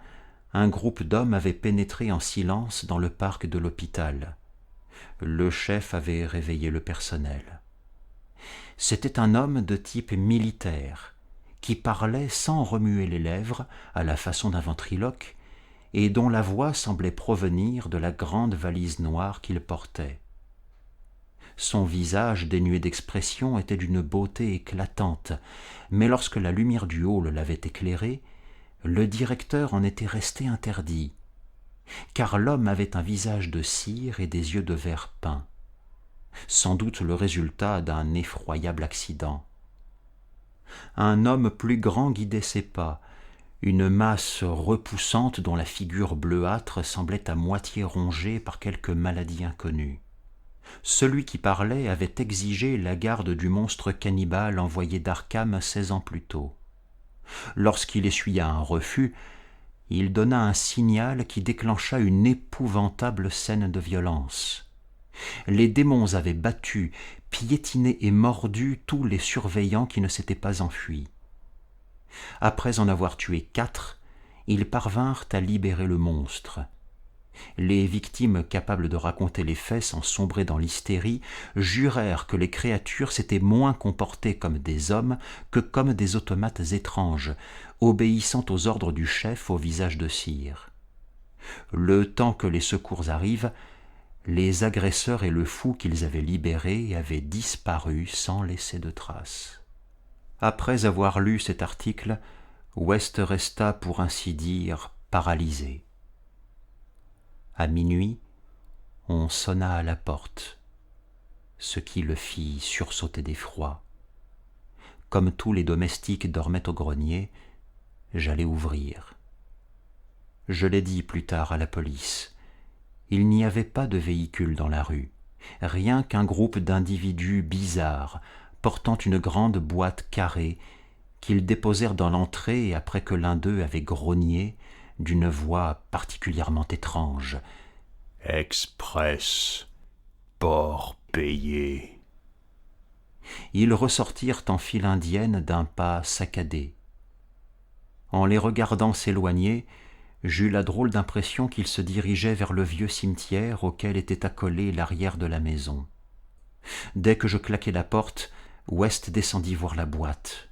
un groupe d'hommes avait pénétré en silence dans le parc de l'hôpital. Le chef avait réveillé le personnel. C'était un homme de type militaire, qui parlait sans remuer les lèvres, à la façon d'un ventriloque, et dont la voix semblait provenir de la grande valise noire qu'il portait. Son visage dénué d'expression était d'une beauté éclatante, mais lorsque la lumière du hall l'avait éclairé, le directeur en était resté interdit, car l'homme avait un visage de cire et des yeux de verre peint, sans doute le résultat d'un effroyable accident. Un homme plus grand guidait ses pas, une masse repoussante dont la figure bleuâtre semblait à moitié rongée par quelque maladie inconnue. Celui qui parlait avait exigé la garde du monstre cannibale envoyé d'Arkham 16 ans plus tôt. Lorsqu'il essuya un refus, il donna un signal qui déclencha une épouvantable scène de violence. Les démons avaient battu, piétiné et mordu tous les surveillants qui ne s'étaient pas enfuis. Après en avoir tué 4, ils parvinrent à libérer le monstre. Les victimes capables de raconter les faits sans sombrer dans l'hystérie jurèrent que les créatures s'étaient moins comportées comme des hommes que comme des automates étranges, obéissant aux ordres du chef au visage de cire. Le temps que les secours arrivent, les agresseurs et le fou qu'ils avaient libéré avaient disparu sans laisser de traces. Après avoir lu cet article, West resta pour ainsi dire paralysé. À minuit, on sonna à la porte, ce qui le fit sursauter d'effroi. Comme tous les domestiques dormaient au grenier, j'allais ouvrir. Je l'ai dit plus tard à la police, il n'y avait pas de véhicule dans la rue, rien qu'un groupe d'individus bizarres portant une grande boîte carrée qu'ils déposèrent dans l'entrée après que l'un d'eux avait grogné d'une voix particulièrement étrange. « Express, port payé. » Ils ressortirent en file indienne d'un pas saccadé. En les regardant s'éloigner, j'eus la drôle d'impression qu'ils se dirigeaient vers le vieux cimetière auquel était accolé l'arrière de la maison. Dès que je claquai la porte, West descendit voir la boîte.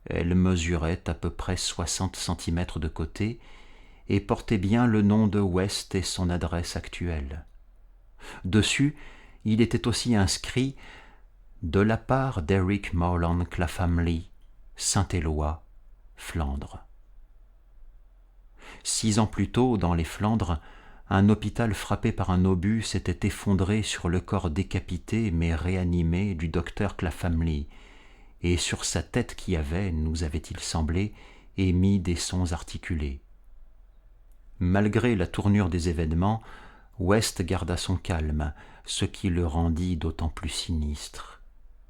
Elle mesurait à peu près 60 centimètres de côté et portait bien le nom de West et son adresse actuelle. Dessus, il était aussi inscrit « De la part d'Eric Morland Clapham Lee, Saint-Éloi, Flandre ». 6 ans plus tôt, dans les Flandres, un hôpital frappé par un obus s'était effondré sur le corps décapité mais réanimé du docteur Clapham Lee, et sur sa tête qui avait, nous avait-il semblé, émis des sons articulés. Malgré la tournure des événements, West garda son calme, ce qui le rendit d'autant plus sinistre.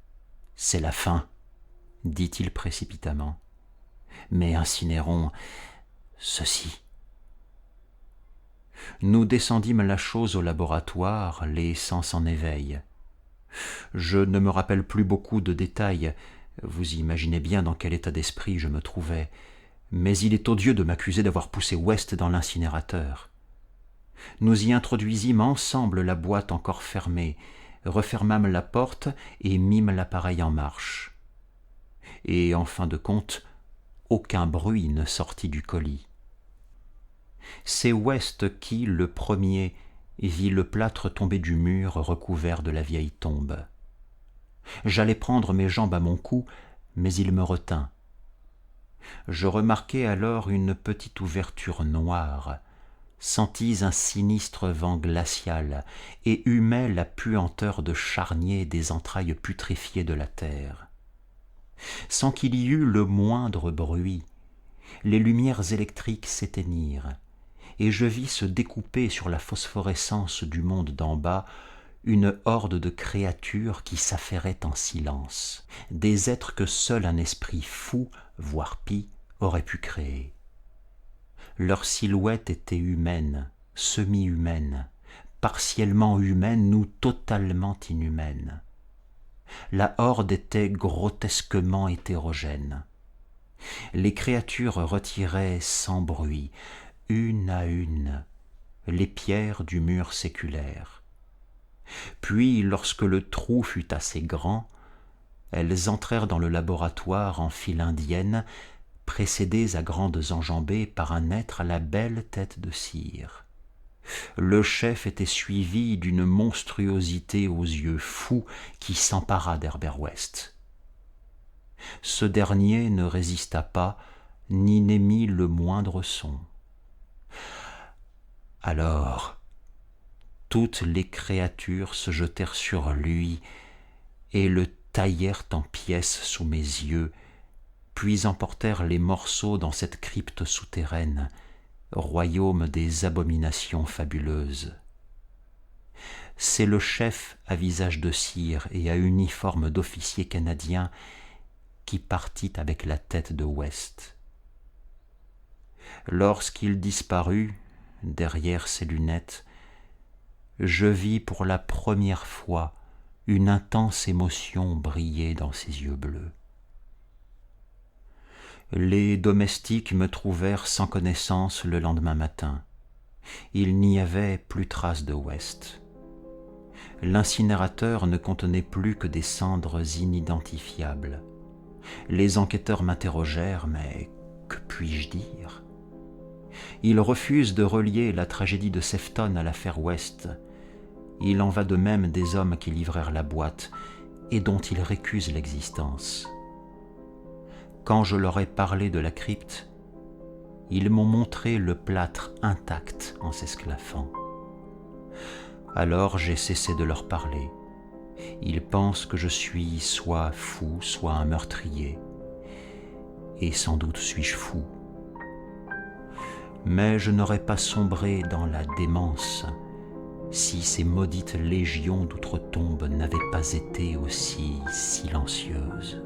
« C'est la fin, » dit-il précipitamment. « Mais incinérons ceci. » Nous descendîmes la chose au laboratoire, les sens en éveil. Je ne me rappelle plus beaucoup de détails, vous imaginez bien dans quel état d'esprit je me trouvais, Mais il est odieux de m'accuser d'avoir poussé West dans l'incinérateur. Nous y introduisîmes ensemble la boîte encore fermée, refermâmes la porte et mîmes l'appareil en marche. Et en fin de compte, aucun bruit ne sortit du colis. C'est West qui, le premier, vit le plâtre tomber du mur recouvert de la vieille tombe. J'allais prendre mes jambes à mon cou, mais il me retint. Je remarquai alors une petite ouverture noire, sentis un sinistre vent glacial et humais la puanteur de charnier des entrailles putréfiées de la terre. Sans qu'il y eût le moindre bruit, les lumières électriques s'éteignirent, et je vis se découper sur la phosphorescence du monde d'en bas une horde de créatures qui s'affairaient en silence, des êtres que seul un esprit fou, voire pis, aurait pu créer. Leur silhouette était humaine, semi-humaine, partiellement humaine ou totalement inhumaine. La horde était grotesquement hétérogène. Les créatures retiraient sans bruit, une à une, les pierres du mur séculaire. Puis, lorsque le trou fut assez grand, elles entrèrent dans le laboratoire en file indienne, précédées à grandes enjambées par un être à la belle tête de cire. Le chef était suivi d'une monstruosité aux yeux fous qui s'empara d'Herbert West. Ce dernier ne résista pas, ni n'émit le moindre son. Alors, toutes les créatures se jetèrent sur lui et le taillèrent en pièces sous mes yeux, puis emportèrent les morceaux dans cette crypte souterraine, royaume des abominations fabuleuses. C'est le chef à visage de cire et à uniforme d'officier canadien qui partit avec la tête de West. Lorsqu'il disparut, derrière ses lunettes, je vis pour la première fois une intense émotion briller dans ses yeux bleus. Les domestiques me trouvèrent sans connaissance le lendemain matin. Il n'y avait plus trace de West. L'incinérateur ne contenait plus que des cendres inidentifiables. Les enquêteurs m'interrogèrent, mais que puis-je dire ? Ils refusent de relier la tragédie de Sefton à l'affaire West. Il en va de même des hommes qui livrèrent la boîte et dont ils récusent l'existence. Quand je leur ai parlé de la crypte, ils m'ont montré le plâtre intact en s'esclaffant. Alors j'ai cessé de leur parler. Ils pensent que je suis soit fou, soit un meurtrier. Et sans doute suis-je fou. Mais je n'aurais pas sombré dans la démence si ces maudites légions d'outre-tombe n'avaient pas été aussi silencieuses.